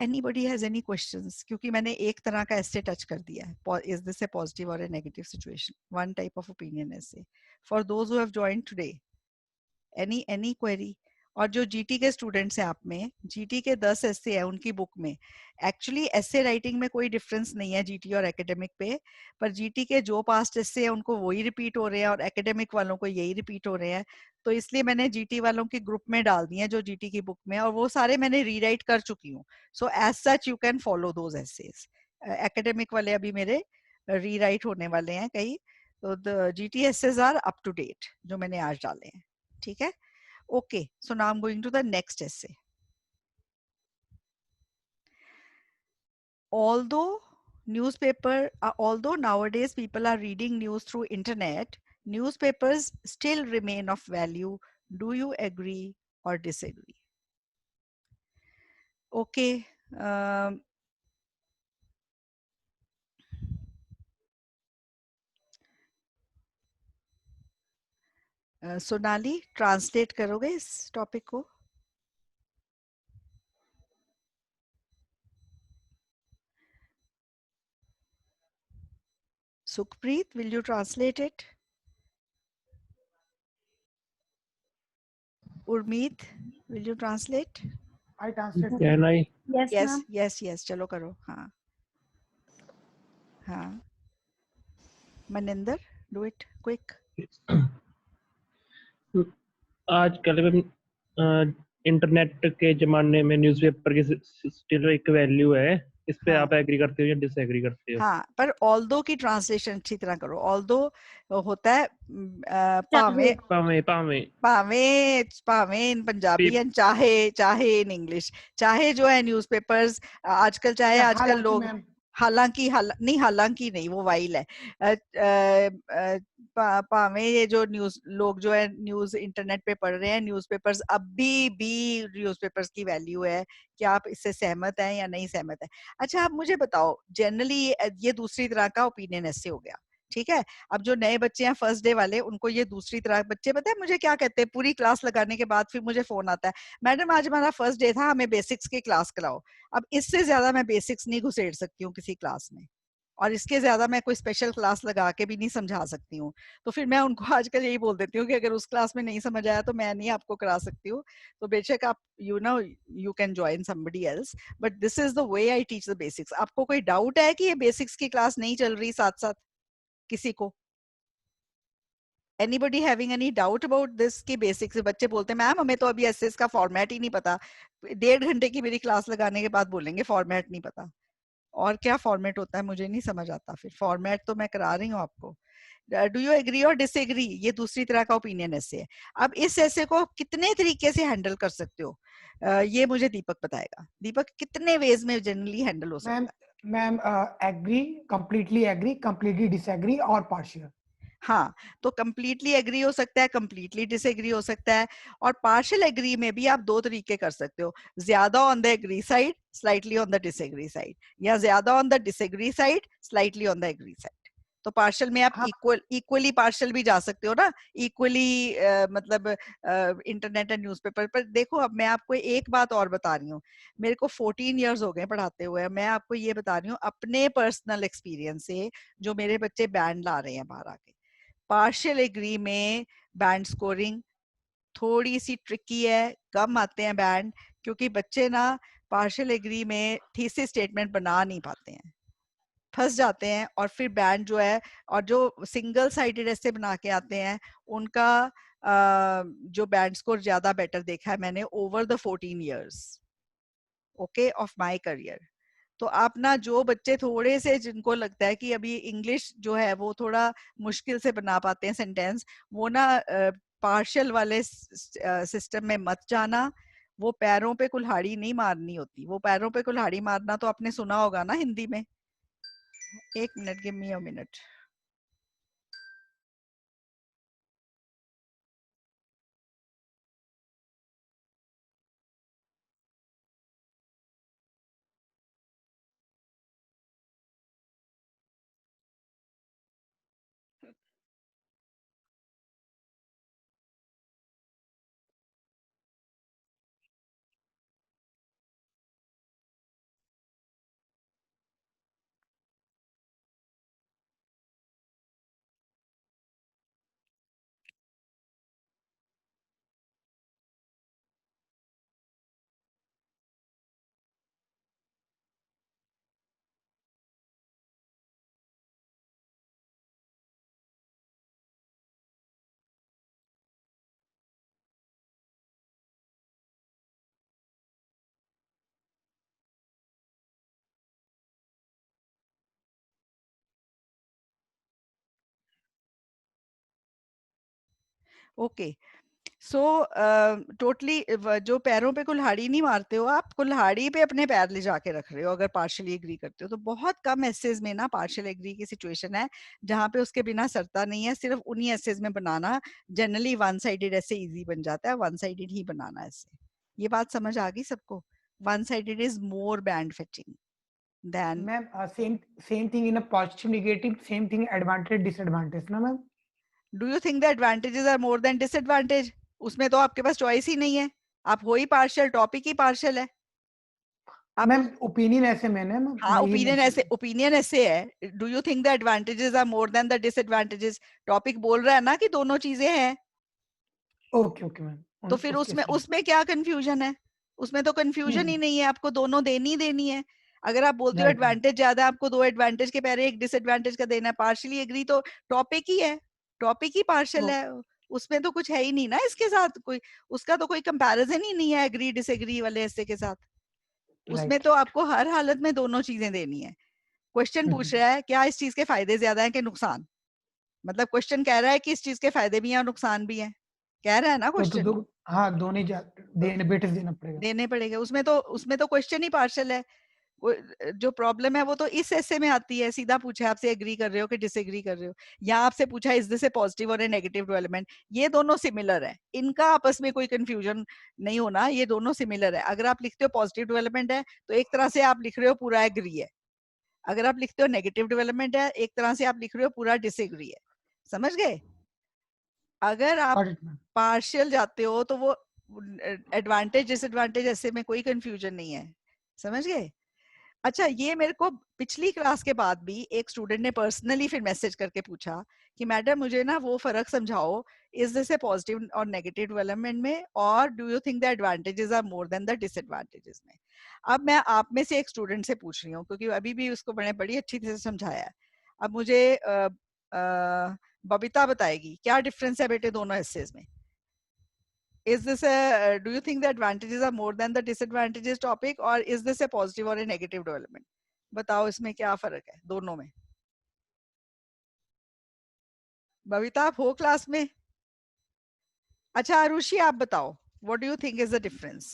Anybody has any questions? क्योंकि मैंने एक तरह का essay touch कर दिया है. Is this a positive or a negative situation? One type of opinion essay. For those who have joined today, any query? और जो जीटी के स्टूडेंट्स हैं आप में, जीटी के 10 ऐसे हैं उनकी बुक में. एक्चुअली ऐसे राइटिंग में कोई डिफरेंस नहीं है जीटी और एकेडमिक पे, पर जीटी के जो पास्ट ऐसे हैं उनको वही रिपीट हो रहे हैं और एकेडमिक वालों को यही रिपीट हो रहे हैं. तो इसलिए मैंने जीटी वालों की ग्रुप में डाल दिए हैं जो जीटी की बुक में, और वो सारे मैंने रीराइट कर चुकी हूँ. So as such you can follow those essays. Academic वाले अभी मेरे रीराइट होने वाले हैं कई. तो the GT essays are up to date जो मैंने आज डाले हैं. ठीक है. Okay, so now I'm going to the next essay. Although nowadays people are reading news through internet, newspapers still remain of value. Do you agree or disagree? Okay. Sonali translate करोगे इस टॉपिक को? Sukhpreet, will you translate it? Urmeet, will you translate? I translate. Can I? Yes, चलो करो. हाँ. हाँ. Maninder, do it quick. आजकल इंटरनेट के जमाने में न्यूज़पेपर की स्टिल एक वैल्यू है. इस पे हाँ. आप एग्री करते हो या डिसएग्री करते हो? हाँ, पर ऑल्दो की ट्रांसलेशन अच्छी तरह करो. ऑल्दो होता है भावे पावे पावे भावे भावे इन पंजाबी पे- एंड चाहे इन इंग्लिश. चाहे जो है न्यूज़पेपर्स आजकल, चाहे आजकल लोग हालांकि नहीं वो वाइल है. भावे ये जो न्यूज लोग जो है न्यूज इंटरनेट पे पढ़ रहे हैं, न्यूज़पेपर्स अभी भी न्यूज़पेपर्स की वैल्यू है. क्या आप इससे सहमत हैं या नहीं सहमत है? अच्छा, आप मुझे बताओ, जनरली ये दूसरी तरह का ओपिनियन ऐसे हो गया. ठीक है. अब जो नए बच्चे हैं फर्स्ट डे वाले, उनको ये दूसरी तरह बच्चे पता है मुझे क्या कहते हैं? पूरी क्लास लगाने के बाद फिर मुझे फोन आता है, मैडम आज हमारा फर्स्ट डे था, हमें बेसिक्स की क्लास कराओ. अब इससे ज्यादा मैं बेसिक्स नहीं घुसेड़ सकती हूँ किसी क्लास में, और इसके ज्यादा मैं कोई स्पेशल क्लास लगा के भी नहीं समझा सकती हूँ. तो फिर मैं उनको आजकल यही बोल देती हूँ कि अगर उस क्लास में नहीं समझ आया तो मैं नहीं आपको करा सकती हूँ. तो बेशक आप you can join somebody else, but this is the way I teach the basics. आपको कोई डाउट है कि ये बेसिक्स की क्लास नहीं चल रही साथ साथ किसी को? Anybody having any doubt about this की बेसिक्स? बच्चे बोलते हैं मैम हमें तो अभी एसएस का फॉर्मेट ही नहीं पता. 1.5 घंटे की मेरी क्लास लगाने के बाद बोलेंगे फॉर्मेट नहीं पता. और क्या फॉर्मेट होता है मुझे नहीं समझ आता. फिर फॉर्मेट तो मैं करा रही हूँ आपको. डू यू एग्री और डिसएग्री? ये दूसरी तरह का ओपिनियन ऐसे है. अब इस ऐसे को कितने तरीके से हैंडल कर सकते हो, ये मुझे दीपक बताएगा. दीपक, कितने वेज में जनरली हैंडल हो सकता है? मैम एग्री, कंप्लीटली डिसएग्री और पार्शियल. हाँ, तो कंप्लीटली एग्री हो सकता है, कंप्लीटली डिसएग्री हो सकता है, और पार्शियल एग्री में भी आप दो तरीके कर सकते हो. ज्यादा on the agree side, slightly on the disagree side, या ज्यादा on the disagree side, slightly on the agree side. तो पार्शियल में आप इक्वली पार्शियल भी जा सकते हो ना. इक्वली मतलब इंटरनेट एंड न्यूज़पेपर पर. देखो, अब मैं आपको एक बात और बता रही हूँ. मेरे को 14 इयर्स हो गए पढ़ाते हुए. मैं आपको ये बता रही हूँ अपने पर्सनल एक्सपीरियंस से, जो मेरे बच्चे बैंड ला रहे हैं बाहर आके. पार्शियल एग्री में बैंड स्कोरिंग थोड़ी सी ट्रिकी है, कम आते हैं बैंड, क्योंकि बच्चे ना पार्शियल एग्री में थीसिस स्टेटमेंट बना नहीं पाते हैं, फंस जाते हैं. और फिर बैंड जो है, और जो सिंगल साइडेड ऐसे बना के आते हैं, उनका जो बैंड स्कोर ज्यादा बेटर देखा है मैंने over the 14 years okay of my career. तो आप ना, जो बच्चे थोड़े से जिनको लगता है कि अभी इंग्लिश जो है वो थोड़ा मुश्किल से बना पाते हैं सेंटेंस, वो ना पार्शियल वाले सिस्टम में मत जाना. वो पैरों पे कुल्हाड़ी नहीं मारनी होती. वो पैरों पे कुल्हाड़ी मारना तो आपने सुना होगा ना हिंदी में. एक minute, give me a minute. Okay, so totally जो पैरों पे कुल्हाड़ी नहीं मारते हो, आप कुल्हाड़ी पे अपने पैर ले जाके रख रहे हो अगर पार्शियली एग्री करते हो। तो बहुत कम एसेज में ना पार्शियल एग्री की सिचुएशन है जहाँ पे उसके बिना सरता नहीं है। सिर्फ उन्हीं एसेज में बनाना जनरली वन साइडेड ऐसे इजी बन जाता है, वन साइडेड ही बनाना ऐसे। ये बात समझ आ गई सबको? One sided is more band fitting than. Ma'am same thing in a positive negative, same thing advantage disadvantage ना ma'am? Do you think the advantages are more than disadvantage? उसमें तो आपके पास चॉइस ही नहीं है, आप हो ही पार्शियल, टॉपिक ही पार्शियल है। आप मैम ओपिनियन ऐसे मैंने मैम, हाँ, मैं ये ओपिनियन ऐसे है। Do you think the advantages are more than the disadvantages? Topic बोल रहा है ना कि दोनों चीजें हैं, ओके ओके मैम। तो फिर उसमें उसमें क्या कंफ्यूजन है? उसमें तो कंफ्यूजन ही नहीं है, आपको दोनों देनी है। अगर आप बोलते हो राइट एडवांटेज ज्यादा है, आपको 2 एडवांटेज के पहले 1 डिसएडवांटेज का देना है, पार्शियली एग्री तो टॉपिक ही है, टॉपिक ही पार्शियल है। उसमें तो कुछ है ही नहीं ना इसके साथ कोई, उसका तो कोई कंपैरिजन ही नहीं है एग्री डिसएग्री वाले ऐसे के साथ। उसमें तो आपको हर हालत में दोनों चीजें देनी है। क्वेश्चन पूछ रहा है क्या इस चीज के फायदे ज्यादा हैं कि नुकसान? मतलब क्वेश्चन कह रहा है कि इस चीज के फायदे भी हैं और नुकसान भी हैं, कह रहा है ना तो क्वेश्चन? हाँ दोनों ही देना पड़ेगा। देने पड़ेगा। उसमें तो क्वेश्चन ही पार्शियल है। जो प्रॉब्लम है वो तो इस ऐसे में आती है, सीधा पूछा आपसे एग्री कर रहे हो कि डिसएग्री कर रहे हो, या आपसे पूछा इज दिस ए पॉजिटिव और ए नेगेटिव डेवलपमेंट। ये दोनों सिमिलर है, इनका आपस में कोई कंफ्यूजन नहीं होना, ये दोनों सिमिलर है। अगर आप लिखते हो पॉजिटिव डेवलपमेंट है तो एक तरह से आप लिख रहे हो पूरा एग्री है, अगर आप लिखते हो नेगेटिव डेवलपमेंट है एक तरह से आप लिख रहे हो पूरा डिसएग्री है। समझ गए? अगर आप पार्शियल जाते हो तो वो एडवांटेज डिसएडवांटेज ऐसे में कोई कंफ्यूजन नहीं है। समझ गए? अच्छा, ये मेरे को पिछली क्लास के बाद भी एक स्टूडेंट ने पर्सनली फिर मैसेज करके पूछा कि मैडम मुझे ना वो फर्क समझाओ, इज दिस ए पॉजिटिव और नेगेटिव डेवलपमेंट में, और do you think the advantages are more than the disadvantages में। अब मैं आप में से एक स्टूडेंट से पूछ रही हूँ क्योंकि अभी भी उसको मैंने बड़ी अच्छी तरह से समझाया है। अब मुझे बबीता बताएगी क्या डिफरेंस है बेटे दोनों एसेज में। Is this a do you think the advantages are more than the disadvantages topic, or is this a positive or a negative development? बताओ इसमें क्या फर्क है दोनों में? बबीता आप हो क्लास में? अच्छा आरुषि आप बताओ, what do you think is the difference?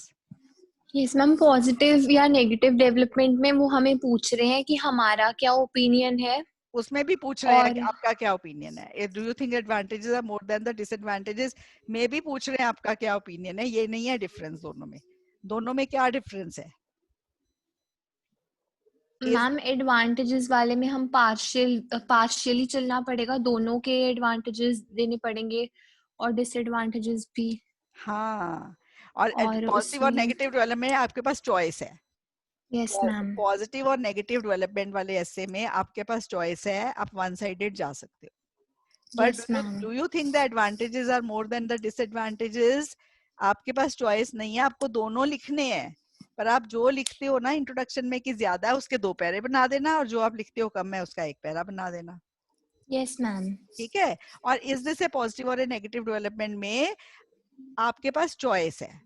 Yes ma'am, positive या नेगेटिव डेवलपमेंट में वो हमें पूछ रहे हैं कि हमारा क्या ओपिनियन है, उसमें भी पूछ रहे हैं कि आपका क्या ओपिनियन है। Do you think advantages are more than the disadvantages में भी पूछ रहे हैं आपका क्या ओपिनियन है। ये नहीं है डिफरेंस दोनों में। दोनों में क्या डिफरेंस है? मैम एडवांटेजेस वाले में हम पार्शियली चलना पड़ेगा, दोनों के एडवांटेजेस देने पड़ेंगे और डिसएडवांटेजेस भी। हाँ, और पॉजिटिव और उसमें नेगेटिव डेवलपमेंट में आपके पास चॉइस है। यस मैम, पॉजिटिव और नेगेटिव डेवलपमेंट वाले ऐसे में आपके पास चॉइस है, आप वन साइडेड जा सकते हो। But yes ma'am, do you think the advantages are more than the disadvantages? आपके पास चॉइस नहीं है, आपको दोनों लिखने हैं, पर आप जो लिखते हो ना इंट्रोडक्शन में कि ज्यादा है उसके 2 पैरे बना देना, और जो आप लिखते हो कम है उसका 1 पैरा बना देना। यस मैम, ठीक है? और इस दिस ए पॉजिटिव और ए नेगेटिव डेवलपमेंट में आपके पास चॉइस है।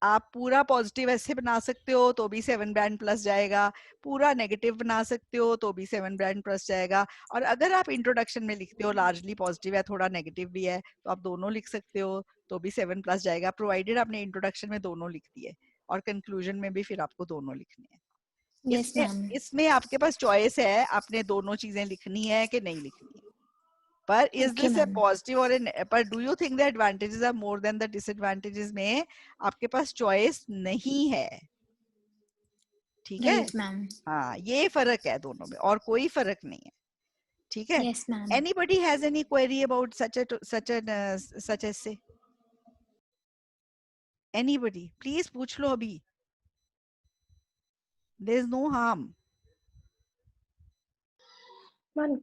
आप पूरा पॉजिटिव ऐसे बना सकते हो तो भी 7 बैंड प्लस जाएगा, पूरा नेगेटिव बना सकते हो तो भी 7 बैंड प्लस जाएगा, और अगर आप इंट्रोडक्शन में लिखते हो लार्जली पॉजिटिव है थोड़ा नेगेटिव भी है तो आप दोनों लिख सकते हो तो भी 7 प्लस जाएगा, प्रोवाइडेड आपने इंट्रोडक्शन में दोनों लिख दिए और कंक्लूजन में भी फिर आपको दोनों लिखने हैं। यस मैम, इसमें आपके पास चॉइस है, आपने दोनों चीजें लिखनी है कि नहीं लिखनी है। पर is Okay, this a ma'am. Positive और पर do you think the advantages are more than the disadvantages में आपके पास चॉइस नहीं है। ठीक है? Right, ma'am. हाँ, ये फर्क है दोनों में और कोई फर्क नहीं है। ठीक है? Yes, ma'am. Anybody has any query about such essay? Anybody? Please पूछ लो अभी. There is no harm. Ma'am,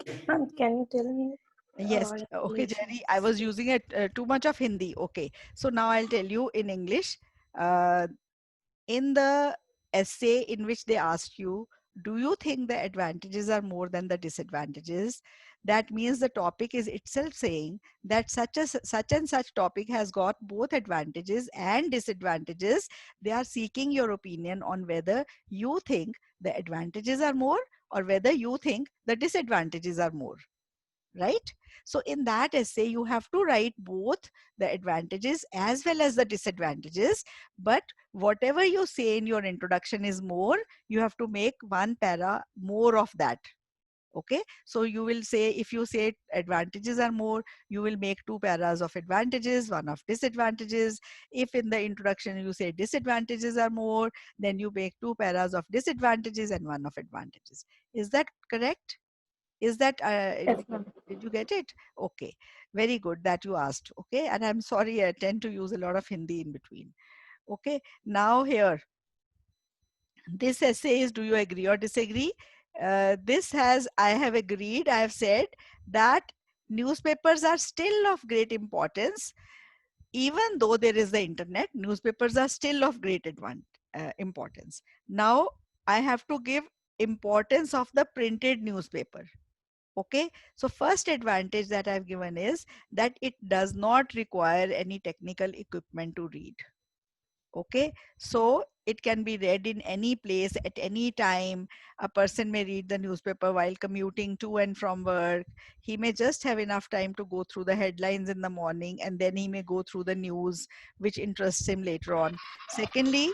can you tell me? Yes. Okay, Jerry. I was using it too much of Hindi. Okay. So now I'll tell you in English. In the essay in which they asked you, do you think the advantages are more than the disadvantages? That means the topic is itself saying that such and such topic has got both advantages and disadvantages. They are seeking your opinion on whether you think the advantages are more or whether you think the disadvantages are more. right? So in that essay, you have to write both the advantages as well as the disadvantages. But whatever you say in your introduction is more, you have to make one para more of that. Okay, so you will say, if you say advantages are more, you will make 2 paras of advantages, 1 of disadvantages. If in the introduction you say disadvantages are more, then you make 2 paras of disadvantages and 1 of advantages. Is that correct? Is that Yes, ma'am. did you get it? Okay, very good that you asked. Okay, and I'm sorry, I tend to use a lot of Hindi in between. Okay, now here, this essay is, do you agree or disagree? This has, I have agreed, I have said that newspapers are still of great importance. Even though there is the internet, newspapers are still of great importance. Now, I have to give importance of the printed newspaper. Okay, so first advantage that I've given is that it does not require any technical equipment to read. Okay, so it can be read in any place at any time. A person may read the newspaper while commuting to and from work. He may just have enough time to go through the headlines in the morning, and then he may go through the news which interests him later on. Secondly,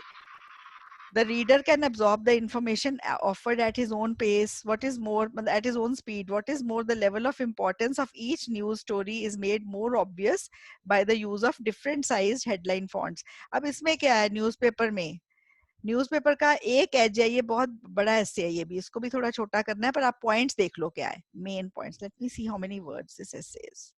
the reader can absorb the information offered at his own pace. What is more, at his own speed. What is more, the level of importance of each news story is made more obvious by the use of different sized headline fonts. अब इसमें क्या है, न्यूज़पेपर में न्यूज़पेपर का एक एज है, ये बहुत बड़ा एसे है, ये भी इसको भी थोड़ा छोटा करना है, पर आप पॉइंट्स देख लो क्या है, main points. Let me see how many words this essay is.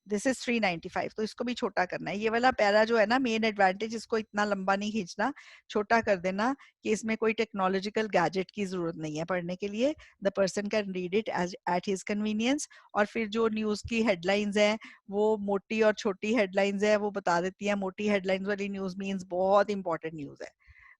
This is 395, तो इसको भी छोटा करना है. ये वाला पैरा जो है ना, मेन एडवांटेज, इसको इतना लंबा नहीं खींचना, छोटा कर देना कि इसमें कोई टेक्नोलॉजिकल गैजेट की जरूरत नहीं है पढ़ने के लिए. The person can read it as at his convenience. और फिर जो न्यूज की हेडलाइंस हैं, वो मोटी और छोटी हेडलाइंस है, वो बता देती है. मोटी हेडलाइंस वाली न्यूज मीन्स बहुत इंपॉर्टेंट न्यूज है,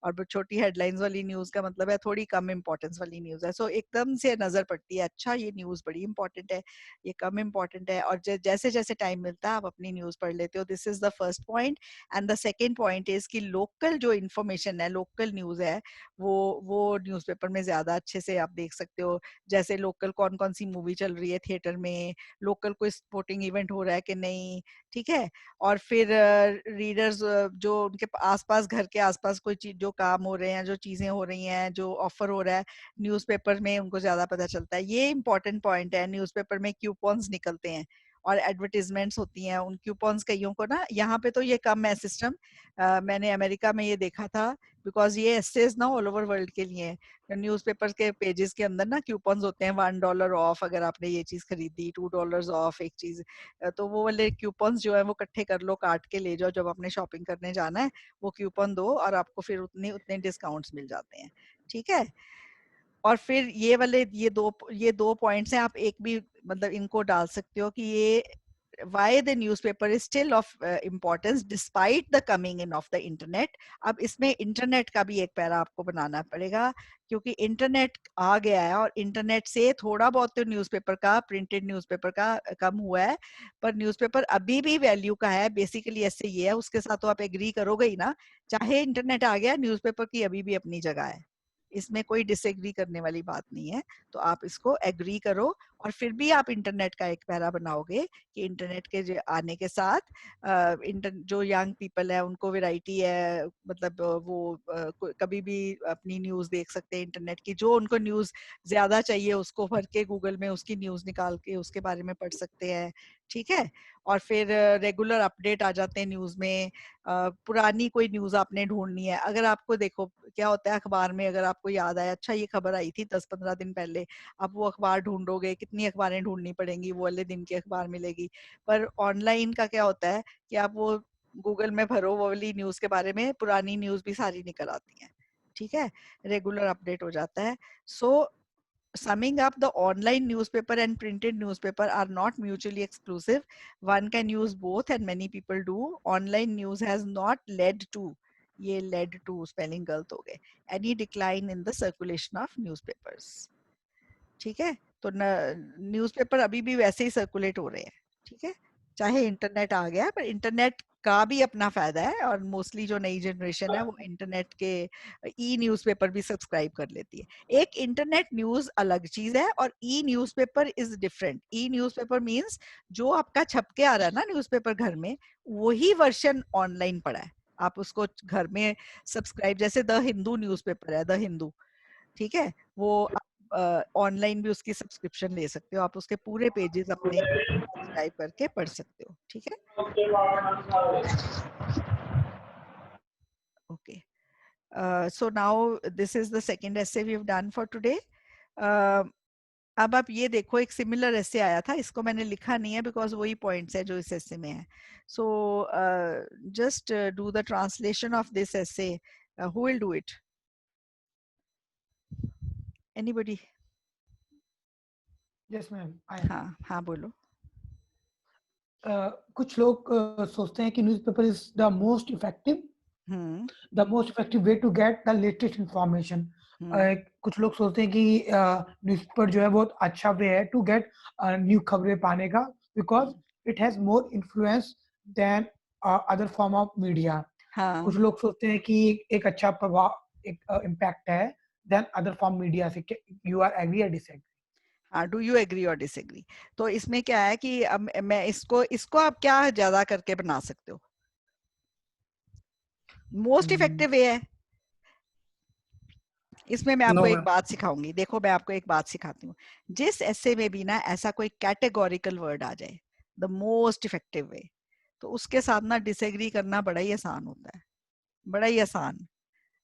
और छोटी हेडलाइंस वाली न्यूज का मतलब है थोड़ी कम इंपॉर्टेंस वाली न्यूज है. सो एकदम से नजर पड़ती है, अच्छा ये न्यूज बड़ी इंपॉर्टेंट है, ये कम इंपॉर्टेंट है. और जैसे जैसे टाइम मिलता है आप अपनी न्यूज पढ़ लेते हो. This is the first point. And the second point is कि लोकल जो इन्फॉर्मेशन है, लोकल न्यूज है, वो न्यूज़पेपर में ज्यादा अच्छे से आप देख सकते हो. जैसे लोकल कौन कौन सी मूवी चल रही है थिएटर में, लोकल कोई स्पोर्टिंग इवेंट हो रहा है कि नहीं, ठीक है. और फिर रीडर्स जो उनके आसपास, घर के आसपास कोई चीज, जो काम हो रहे हैं, जो चीजें हो रही हैं, जो ऑफर हो रहा है, न्यूज़पेपर में उनको ज्यादा पता चलता है. ये इंपॉर्टेंट पॉइंट है. न्यूज़पेपर में क्यूपॉन्स निकलते हैं और एडवर्टीजमेंट्स होती हैं. उन क्यूपॉन्स कईयों को ना, यहाँ पे तो ये कम है सिस्टम, मैंने अमेरिका में ये देखा था, बिकॉज ये एसेज ना ऑल ओवर वर्ल्ड के लिए. न्यूज़पेपर के पेजेस के अंदर ना क्यूपॉन्स होते हैं, $1 ऑफ अगर आपने ये चीज खरीदी, $2 ऑफ एक चीज. तो वो वाले क्यूपॉन्स जो है वो इकट्ठे कर लो, काट के ले जाओ, जब आपने शॉपिंग करने जाना है वो क्यूपॉन दो और आपको फिर उतने उतने डिस्काउंट्स मिल जाते हैं. ठीक है. और फिर ये वाले, ये दो पॉइंट्स हैं, आप एक भी मतलब इनको डाल सकते हो कि ये why the newspaper is still of importance despite the coming in of the internet. अब इसमें इंटरनेट का भी एक पैरा आपको बनाना पड़ेगा, क्योंकि इंटरनेट आ गया है और इंटरनेट से थोड़ा बहुत तो न्यूज़पेपर का, प्रिंटेड न्यूज़पेपर का कम हुआ है, पर न्यूज़पेपर अभी भी वैल्यू का है. बेसिकली ऐसे ये है, उसके साथ तो आप एग्री करोगे ही ना, चाहे इंटरनेट आ गया, न्यूज़पेपर की अभी भी अपनी जगह है. इसमें कोई डिसएग्री करने वाली बात नहीं है. तो आप इसको एग्री करो, और फिर भी आप इंटरनेट का एक पैरा बनाओगे कि इंटरनेट के आने के साथ जो यंग पीपल है उनको वैरायटी है, मतलब वो कभी भी अपनी न्यूज देख सकते हैं इंटरनेट की. जो उनको न्यूज ज्यादा चाहिए उसको भर के गूगल में उसकी न्यूज निकाल के उसके बारे में पढ़ सकते हैं. ठीक है. और फिर रेगुलर अपडेट आ जाते हैं न्यूज में. पुरानी कोई न्यूज आपने ढूंढनी है, अगर आपको, देखो क्या होता है अखबार में, अगर आपको याद आया अच्छा ये खबर आई थी 10-15 दिन पहले, आप वो अखबार ढूंढोगे, कितनी अखबारें ढूंढनी पड़ेंगी, वो वाले दिन की अखबार मिलेगी. पर ऑनलाइन का क्या होता है कि आप वो गूगल में भरो, वो वाली न्यूज के बारे में पुरानी न्यूज भी सारी निकल आती है. ठीक है. रेगुलर अपडेट हो जाता है. सो summing up, the online newspaper and printed newspaper are not mutually exclusive. One can use both and many people do. Online news has not led to, ये led to spelling गलत हो गए, any decline in the circulation of newspapers. ठीक है. तो न्यूज़पेपर अभी भी वैसे ही सर्कुलेट हो रहे हैं. ठीक है. चाहे इंटरनेट आ गया, पर इंटरनेट का भी अपना फायदा है, और मोस्टली जो नई जनरेशन है वो इंटरनेट के ई न्यूज़पेपर भी सब्सक्राइब कर लेती है। एक इंटरनेट न्यूज अलग चीज है और E newspaper is different. E newspaper means जो आपका छप के आ रहा है ना न्यूज़पेपर घर में, वही वर्जन ऑनलाइन पड़ा है, आप उसको घर में सब्सक्राइब, जैसे द हिंदू न्यूज़पेपर है, द हिंदू, ठीक है, वो ऑनलाइन भी उसकी सब्सक्रिप्शन ले सकते हो, आप उसके पूरे पेजेस अपने सब्सक्राइब करके पढ़ सकते हो, ठीक है। Okay. So now this is the second essay we've done for today. अब आप ये देखो, एक सिमिलर ऐसे आया था, इसको मैंने लिखा नहीं है बिकॉज वही पॉइंट्स है जो इस ऐसे में है। So just do the translation of this essay. Who will do it? Anybody? Yes ma'am. हाँ हाँ बोलो। कुछ लोग सोचते हैं कि newspaper is the most effective way to get the latest information. कुछ लोग सोचते हैं कि न्यूज़पेपर जो है बहुत अच्छा वे है टू गेट न्यू खबरें पाने का, because it has more influence than other form of media. कुछ लोग सोचते हैं कि एक अच्छा प्रभाव, एक इम्पैक्ट है देन अदर फॉर्म मीडिया से। यू आर एग्री या डिसएग्री? हाँ, डू यू एग्री और डिसएग्री? तो इसमें क्या है कि अब मैं इसको आप क्या ज्यादा करके बना सकते हो? मोस्ट इफेक्टिव वे है। इसमें मैं आपको एक बात सिखाऊंगी, देखो मैं आपको एक बात सिखाती हूँ। जिस ऐसे में भी ना ऐसा कोई कैटेगोरिकल वर्ड आ जाए, द मोस्ट इफेक्टिव वे, तो उसके साथ ना डिसएग्री करना बड़ा ही आसान होता है, बड़ा ही आसान।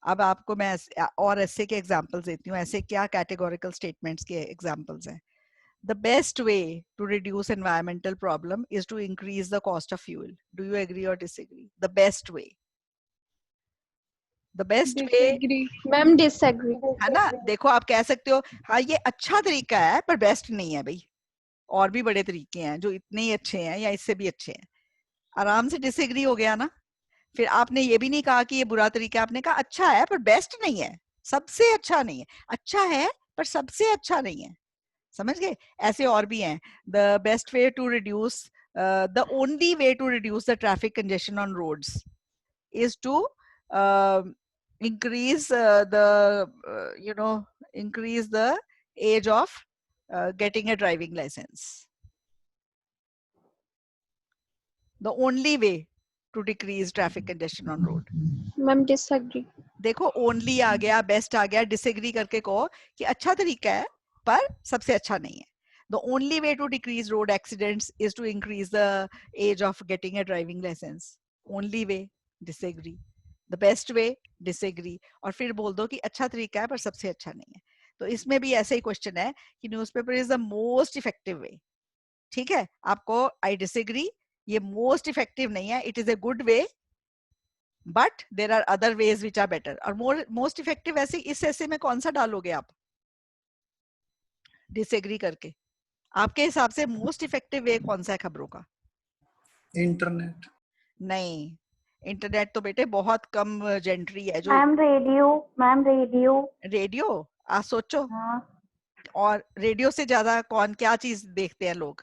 अब आपको मैं और ऐसे के एग्जांपल्स देती हूँ। ऐसे क्या कैटेगोरिकल स्टेटमेंट्स के एग्जांपल्स हैं? The best way to reduce environmental problem is to increase the cost of fuel. Do you agree or disagree? The best way. The best way. Ma'am disagree. है ना? देखो आप कह सकते हो हाँ ये अच्छा तरीका है पर बेस्ट नहीं है भाई, और भी बड़े तरीके हैं जो इतने ही अच्छे हैं या इससे भी अच्छे हैं। आराम से डिसएग्री हो गया ना। फिर आपने ये भी नहीं कहा कि ये बुरा तरीका, आपने कहा अच्छा है पर बेस्ट नहीं है, सबसे अच्छा नहीं है। अच्छा है पर सबसे अच्छा नहीं है, समझ गए? ऐसे और भी हैं। The best way to reduce, the only way to reduce the traffic congestion on roads is to increase increase the age of getting a driving license. The only way to decrease traffic congestion on road. Ma'am disagree. देखो ओनली आ गया, बेस्ट आ गया, डिसएग्री करके कहो कि अच्छा तरीका है पर सबसे अच्छा नहीं है। The only way to decrease road accidents is to increase the age of getting a driving license. Only way, disagree. The best way, disagree. और फिर बोल दो कि अच्छा तरीका है पर सबसे अच्छा नहीं है। तो इसमें भी ऐसे ही क्वेश्चन है कि newspaper is the most effective way. ठीक है, आपको आई डिसएग्री, ये मोस्ट इफेक्टिव नहीं है, it is a good way but there are other ways which are better. और मोस्ट इफेक्टिव ऐसे इस ऐसे में कौन सा डालोगे आप डिसएग्री करके? आपके हिसाब से मोस्ट इफेक्टिव वे कौन सा है खबरों का? इंटरनेट। नहीं, इंटरनेट तो बेटे बहुत कम जेंट्री है जो। Ma'am radio. रेडियो? आप सोचो। हाँ। और रेडियो से ज्यादा कौन क्या चीज देखते हैं लोग?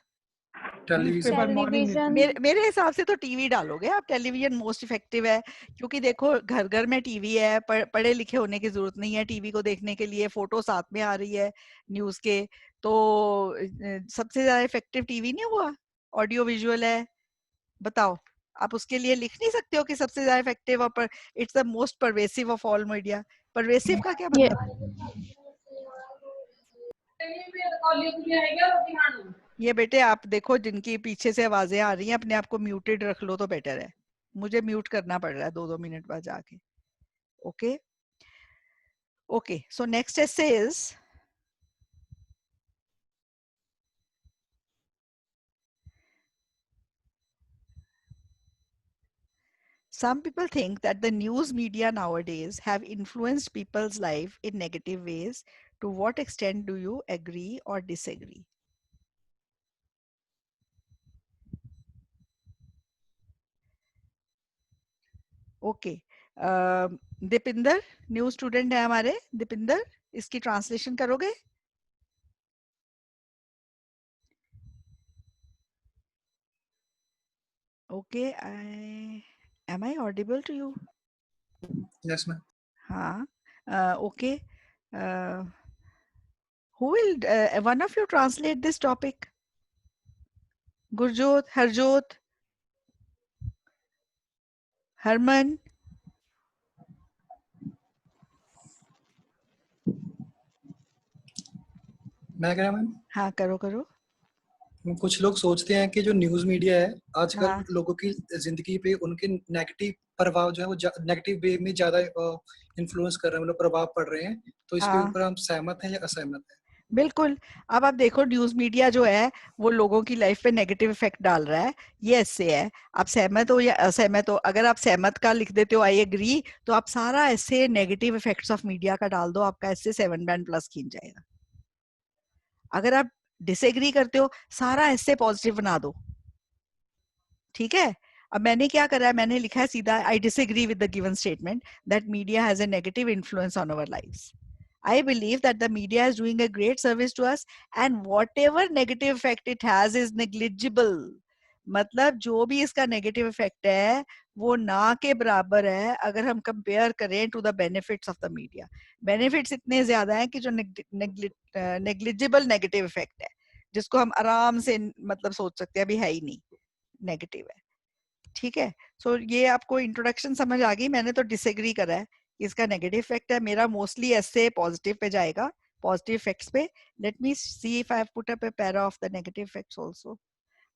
टेलीविजन। मेरे हिसाब से तो टीवी डालोगे आप। टेलीविजन मोस्ट इफेक्टिव है क्योंकि देखो घर घर में टीवी है, पढ़े लिखे होने की जरूरत नहीं है टीवी को देखने के लिए, फोटो साथ में आ रही है न्यूज के, तो सबसे ज्यादा इफेक्टिव टीवी नहीं हुआ? ऑडियो विजुअल है, बताओ आप उसके लिए लिख नहीं सकते हो कि सबसे ज्यादा इफेक्टिव और it's the most pervasive of all media. Pervasive का क्या मतलब? ये बेटे आप देखो जिनकी पीछे से आवाजें आ रही हैं अपने आप को म्यूटेड रख लो तो बेटर है। मुझे म्यूट करना पड़ रहा है 2-2 मिनट बाद जाके। Okay okay, so next essay is some people think that the news media nowadays have influenced people's life in negative ways. To what extent do you agree or disagree? Okay, Deepinder new student है हमारे। दीपिंदर इसकी ट्रांसलेशन करोगे? Okay, am I audible to you? Yes, ma'am. हाँ. Okay. Uh, who will one of you translate this topic? Gurjot, Harjot, Harman. मैं कह रहा मैम, हाँ, करो करो. कुछ लोग सोचते हैं कि जो न्यूज मीडिया है आजकल हाँ. लोगों की जिंदगी पे उनके नेगेटिव प्रभाव जो है वो नेगेटिव वे में ज्यादा इन्फ्लुएंस कर रहे हैं, मतलब प्रभाव पड़ रहे हैं, तो इसके हाँ, ऊपर हम सहमत हैं या असहमत हैं? बिल्कुल. अब आप देखो न्यूज़ मीडिया जो है वो लोगों की लाइफ पे नेगेटिव इफेक्ट डाल रहा है. ये ऐसे है. आप सहमत हो या असहमत हो? अगर आप सहमत का लिख देते हो आई एग्री, तो आप सारा ऐसे नेगेटिव इफेक्ट्स ऑफ मीडिया का डाल दो, आपका ऐसे 7 बैंड प्लस खींच जाएगा. अगर आप डिसएग्री करते हो, सारा ऐसे पॉजिटिव बना दो. ठीक है. अब मैंने क्या करा है, मैंने लिखा है सीधा I disagree with the given statement that media has a negative influence on our lives. I believe that the media is doing a great service to us and whatever negative effect it has is negligible. मतलब जो भी इसका नेगेटिव इफेक्ट है वो ना के बराबर है अगर हम कंपेयर करें to the benefits of the media. Benefits इतने ज्यादा हैं कि जो नेग्लिजिबल नेगेटिव इफेक्ट है जिसको हम आराम से मतलब सोच सकते हैं अभी है ही नहीं, नेगेटिव है. ठीक है. सो ये आपको इंट्रोडक्शन समझ आ गई. मैंने तो डिसएग्री करा है कि इसका नेगेटिव इफेक्ट है. मेरा मोस्टली ऐसे पॉजिटिव पे जाएगा, पॉजिटिव इफेक्ट्स पे. Let me see if I have put up a para of the negative effects also.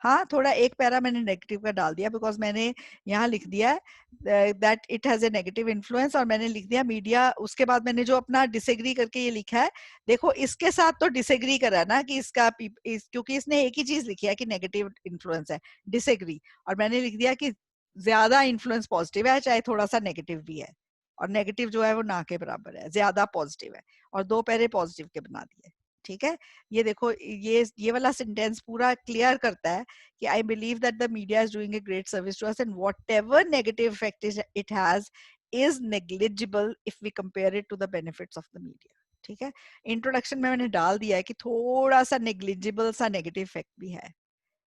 हाँ, थोड़ा एक पैरा मैंने नेगेटिव का डाल दिया बिकॉज मैंने यहाँ लिख दिया है that it has a negative influence और मैंने लिख दिया मीडिया. उसके बाद मैंने जो अपना डिसएग्री करके ये लिखा है, देखो इसके साथ तो डिसएग्री करा ना कि इसका क्योंकि इसने एक ही चीज लिखी है कि नेगेटिव इन्फ्लुएंस है, डिसएग्री. और मैंने लिख दिया कि ज्यादा इन्फ्लुएंस पॉजिटिव है चाहे थोड़ा सा नेगेटिव भी है, और नेगेटिव जो है वो ना के बराबर है, ज्यादा पॉजिटिव है. और दो पैरे पॉजिटिव के बना दिए. ठीक है. ये देखो ये वाला सेंटेंस पूरा क्लियर करता है कि I believe that the media is doing a great service to us and whatever negative effect it has is negligible if we compare it to the benefits of the media. ठीक है. इंट्रोडक्शन में मैंने डाल दिया है कि थोड़ा सा नेग्लिजिबल सा नेगेटिव इफेक्ट भी है.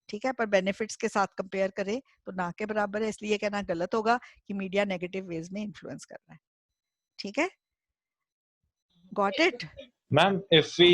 ठीक है. पर बेनिफिट्स के साथ कंपेयर करें तो ना के बराबर है, इसलिए कहना गलत होगा कि मीडिया नेगेटिव वेज में इन्फ्लुएंस कर रहा है. ठीक है. Got it? Ma'am, if we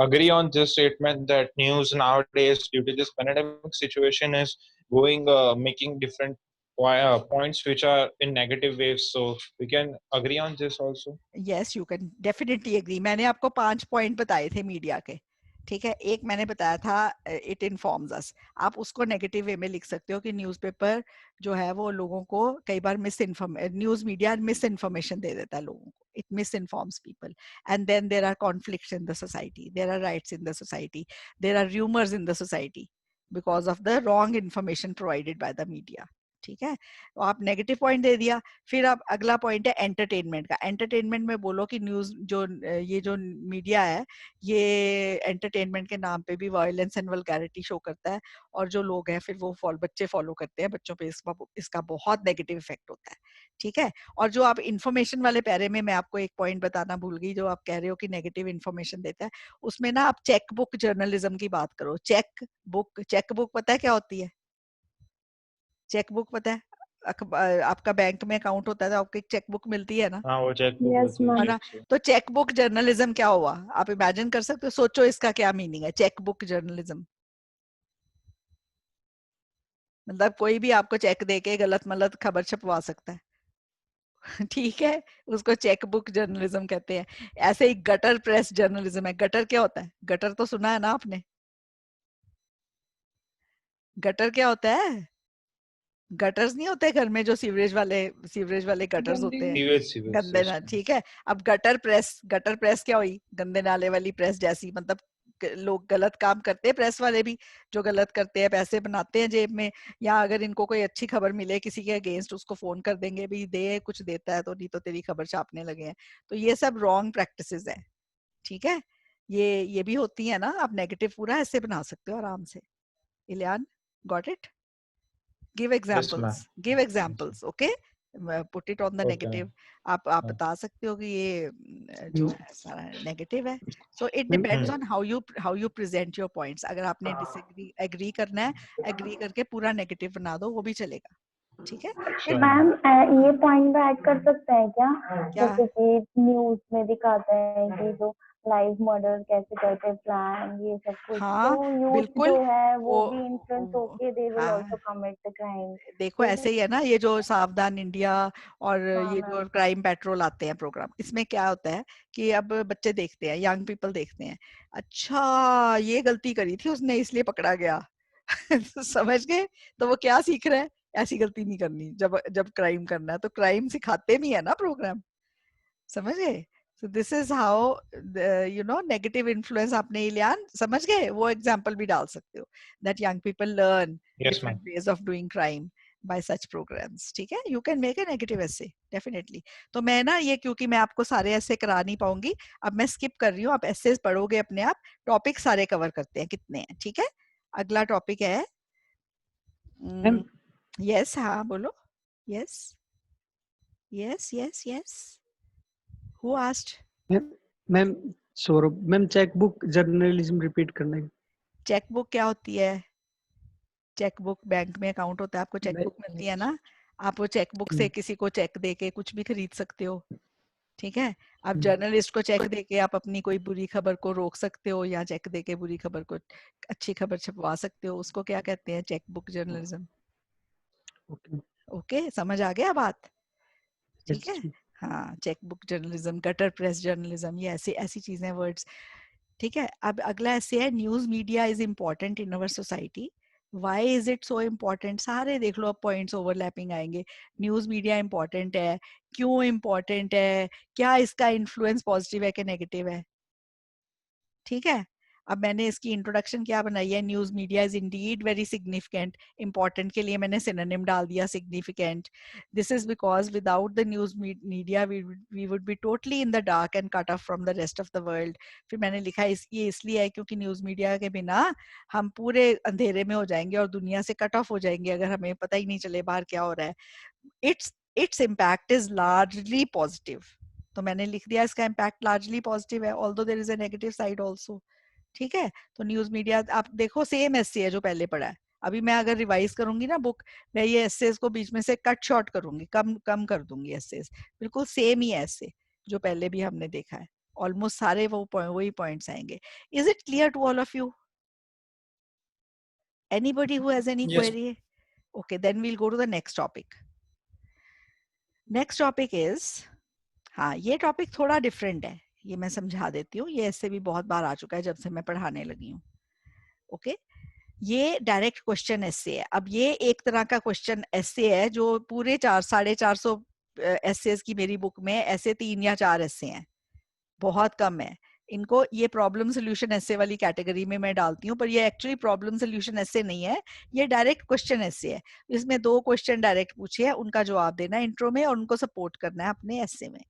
agree on this statement that news nowadays, due to this pandemic situation, is going making different points which are in negative waves, so we can agree on this also. Yes, you can definitely agree. मैंने आपको 5 पॉइंट बताए थे मीडिया के. ठीक है. एक मैंने बताया था इट इन्फॉर्म्स अस. आप उसको नेगेटिव वे में लिख सकते हो कि न्यूज़पेपर जो है वो लोगों को कई बार न्यूज़ मीडिया मिस इन्फॉर्मेशन दे देता है लोगों को. It misinforms people and then there are conflicts in the society, there are riots in the society, there are rumours in the society because of the wrong information provided by the media. ठीक है. तो आप नेगेटिव पॉइंट दे दिया. फिर आप अगला पॉइंट है एंटरटेनमेंट का. एंटरटेनमेंट में बोलो कि न्यूज जो ये जो मीडिया है ये एंटरटेनमेंट के नाम पे भी वायलेंस एंड वल्गैरिटी शो करता है, और जो लोग हैं फिर वो बच्चे फॉलो करते हैं, बच्चों पे इसका बहुत नेगेटिव इफेक्ट होता है. ठीक है. और जो आप इंफॉर्मेशन वाले पैरे में मैं आपको एक पॉइंट बताना भूल गई, जो आप कह रहे हो कि नेगेटिव इन्फॉर्मेशन देता है, उसमें ना आप चेक बुक जर्नलिज्म की बात करो. चेक बुक पता है क्या होती है? चेक बुक पता है? आपका बैंक में अकाउंट होता है तो आपको एक चेक बुक मिलती है ना. हाँ, वो चेक बुक Yes, होती है. है ना. तो चेक बुक जर्नलिज्म क्या हुआ, आप इमेजिन कर सकते हो? सोचो इसका क्या मीनिंग है चेक बुक जर्नलिज्म. मतलब कोई भी आपको चेक देके गलत मलत खबर छपवा सकता है. ठीक है. उसको चेक बुक जर्नलिज्म कहते हैं. ऐसे ही गटर प्रेस जर्नलिज्म है. गटर क्या होता है? गटर तो सुना है ना आपने? गटर क्या होता है? गटर्स नहीं होते घर में जो सीवरेज वाले गटर्स होते हैं, गंदे ना. ठीक है. अब गटर प्रेस क्या हुई? गंदे नाले वाली प्रेस जैसी. मतलब लोग गलत काम करते हैं, प्रेस वाले भी जो गलत करते हैं, पैसे बनाते हैं जेब में, या अगर इनको कोई अच्छी खबर मिले किसी के अगेंस्ट उसको फोन कर देंगे भी दे कुछ देता है तो, नहीं तो तेरी खबर छापने लगे हैं. तो ये सब रॉन्ग प्रैक्टिसेस है. ठीक है. ये भी होती है ना. आप नेगेटिव पूरा ऐसे बना सकते हो आराम से. इलियान, got it? Give Yes, ma'am. examples. Give examples. Okay. Put it on the Okay. Negative. आप हाँ. बता सकते हो कि ये जो है सारा नेगेटिव है। So it ma'am depends on how you present your points. अगर आपने डिसएग्री एग्री करना है, एग्री करके पूरा नेगेटिव बना दो, वो भी चलेगा। ठीक है। फिर मैम ये पॉइंट भी ऐड कर सकते हैं क्या? क्या? जैसे कि न्यूज में दिखाते हैं कि जो लाइव मर्डर कैसे करते प्लान ये सब कुछ, हाँ तो यूथ बिल्कुल, जो है वो वो भी इन्फ्लुएंस होके दे विल हाँ आल्सो कमिट द क्राइम। देखो ऐसे ही है ना, ये जो सावधान इंडिया और हाँ ये मैम। जो क्राइम पेट्रोल आते हैं प्रोग्राम, इसमें क्या होता है कि अब बच्चे देखते हैं, यंग पीपल देखते हैं, अच्छा ये गलती करी थी उसने इसलिए पकड़ा गया तो समझ गए? तो वो क्या सीख रहे हैं, ऐसी गलती नहीं करनी जब जब क्राइम करना है। तो क्राइम सिखाते भी है ना प्रोग्राम, समझ गए? सो this is how you know negative influence. आपने इलियान समझ गए? वो एग्जांपल भी डाल सकते हो that young people learn Yes, different ma'am. ways of doing crime by such programs। ठीक है, you can make a negative essay definitely। तो मैं ना ये, क्योंकि मैं आपको सारे ऐसे करा नहीं पाऊंगी, अब मैं स्किप कर रही हूँ, आप ऐसे पढ़ोगे अपने आप। टॉपिक सारे कवर करते हैं कितने हैं, ठीक है? अगला टॉपिक है मैम यस, हाँ बोलो। Yes yes yes yes, who asked? Ma'am ma'am Saurabh ma'am, chequebook journalism repeat करना है। चेकबुक क्या होती है? चेकबुक बैंक में अकाउंट होता है, आपको चेकबुक मिलती है ना, आप वो चेकबुक से किसी को चेक देके कुछ भी खरीद सकते हो। ठीक है, आप जर्नलिस्ट को चेक देके आप अपनी कोई बुरी खबर को रोक सकते हो, या चेक देके बुरी खबर को अच्छी खबर छपवा सकते हो। उसको क्या कहते हैं? Chequebook journalism. ओके ओके, समझ आ गया बात? ठीक है, यस हाँ, chequebook journalism, gutter press journalism, ये ऐसी ऐसी चीजें, वर्ड्स। ठीक है, अब अगला ऐसे है, news media is important in our society. Why is it so important? सारे देख लो, अब पॉइंट्स ओवरलैपिंग आएंगे। न्यूज मीडिया इम्पोर्टेंट है, क्यों इम्पोर्टेंट है, क्या इसका इन्फ्लुएंस पॉजिटिव है कि नेगेटिव है? ठीक है, अब मैंने इसकी इंट्रोडक्शन क्या बनाई है, news media is indeed very significant. Important के लिए मैंने सिनोनिम डाल दिया significant. This is because without the news media we would be totally in the dark and cut off from the rest of the world. फिर मैंने लिखा ये इसलिए है क्योंकि न्यूज मीडिया के बिना हम पूरे अंधेरे में हो जाएंगे और दुनिया से कट ऑफ हो जाएंगे, अगर हमें पता ही नहीं चले बाहर क्या हो रहा है। Its impact is largely positive. तो मैंने लिख दिया इसका इम्पैक्ट लार्जली पॉजिटिव है, although there is a negative side also. ठीक है, तो न्यूज मीडिया आप देखो सेम एस्से है जो पहले पढ़ा है। अभी मैं अगर रिवाइज करूंगी ना बुक, मैं ये एस्सेस को बीच में से कट शॉर्ट करूंगी, कम कम कर दूंगी एस्सेस। बिल्कुल सेम ही एस्से जो पहले भी हमने देखा है, ऑलमोस्ट सारे वही पॉइंट्स आएंगे। Is it clear to all of you? Anybody who has any Yes. Query? Okay, then we'll go to the next topic. Next topic is, हाँ ये टॉपिक थोड़ा डिफरेंट है, ये मैं समझा देती हूँ। ये ऐसे भी बहुत बार आ चुका है जब से मैं पढ़ाने लगी हूँ। ओके, ये डायरेक्ट क्वेश्चन एस्से है। अब ये एक तरह का क्वेश्चन एस्से है जो पूरे 450 एस्सेस की मेरी बुक में ऐसे 3 या 4 एस्से हैं, बहुत कम है। इनको ये प्रॉब्लम सोल्यूशन एस्से वाली कैटेगरी में मैं डालती हूँ, पर ये एक्चुअली प्रॉब्लम सोल्यूशन एस्से नहीं है, ये डायरेक्ट क्वेश्चन एस्से है। इसमें 2 क्वेश्चन डायरेक्ट पूछे हैं, उनका जवाब देना है इंट्रो में और उनको सपोर्ट करना है अपने एस्से में।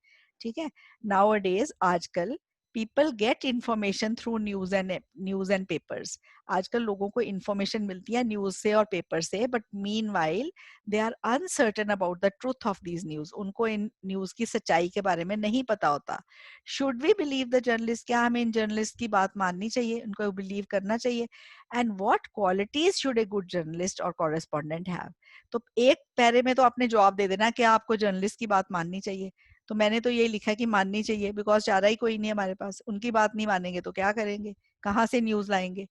ठीक है, नाउ अ डेज आजकल people get information through news and papers. आजकल लोगों को इन्फॉर्मेशन मिलती है न्यूज से और पेपर से, but meanwhile they are uncertain about the truth of these news. उनको इन न्यूज की सच्चाई के बारे में नहीं पता होता। Should we believe the journalist? क्या हमें इन जर्नलिस्ट की बात माननी चाहिए, उनको बिलीव करना चाहिए? And what qualities should a good journalist और कॉरेस्पॉन्डेंट हैव? तो एक पैरे में तो आपने जवाब दे देना क्या आपको जर्नलिस्ट की बात माननी चाहिए। तो मैंने तो ये लिखा है कि माननी चाहिए, बिकॉज चारा ही कोई नहीं है हमारे पास। उनकी बात नहीं मानेंगे तो क्या करेंगे, कहाँ से न्यूज लाएंगे?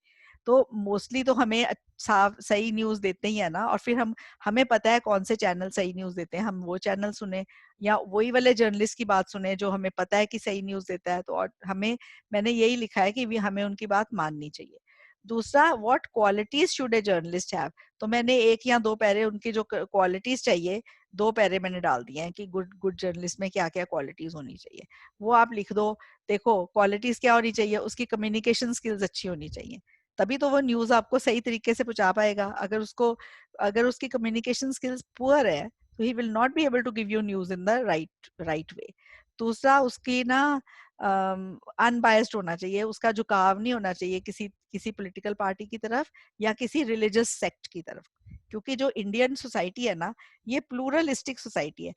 तो मोस्टली तो हमें साफ सही न्यूज देते ही है ना, और फिर हमें पता है कौन से चैनल सही न्यूज देते हैं, हम वो चैनल सुने या वही वाले जर्नलिस्ट की बात सुने जो हमें पता है कि सही न्यूज देता है। तो और मैंने यही लिखा है कि हमें उनकी बात माननी चाहिए। दूसरा, what qualities should a journalist have? तो मैंने 1 या 2 पैरे उनकी जो क्वालिटीज चाहिए, 2 पैरे मैंने डाल दिए हैं कि गुड जर्नलिस्ट में क्या क्या क्वालिटीज होनी चाहिए, वो आप लिख दो। देखो क्वालिटीज क्या होनी चाहिए, उसकी कम्युनिकेशन स्किल्स अच्छी होनी चाहिए, तभी तो वो न्यूज आपको सही तरीके से पहुंचा पाएगा। अगर उसकी कम्युनिकेशन स्किल्स पुअर है तो he will not be able to give you news in the right way. दूसरा, उसकी ना अनबायस्ड होना चाहिए, उसका झुकाव नहीं होना चाहिए किसी पॉलिटिकल पार्टी की तरफ या किसी रिलीजियस सेक्ट की तरफ। क्योंकि जो इंडियन सोसाइटी है ना, ये प्लूरलिस्टिक सोसाइटी है।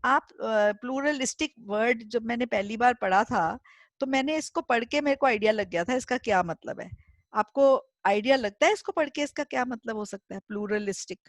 आप प्लूरलिस्टिक वर्ड जब मैंने पहली बार पढ़ा था, तो मैंने इसको पढ़ के मेरे को आइडिया लग गया था इसका क्या मतलब है। आपको आइडिया लगता है इसको पढ़ के इसका क्या मतलब हो सकता है, pluralistic?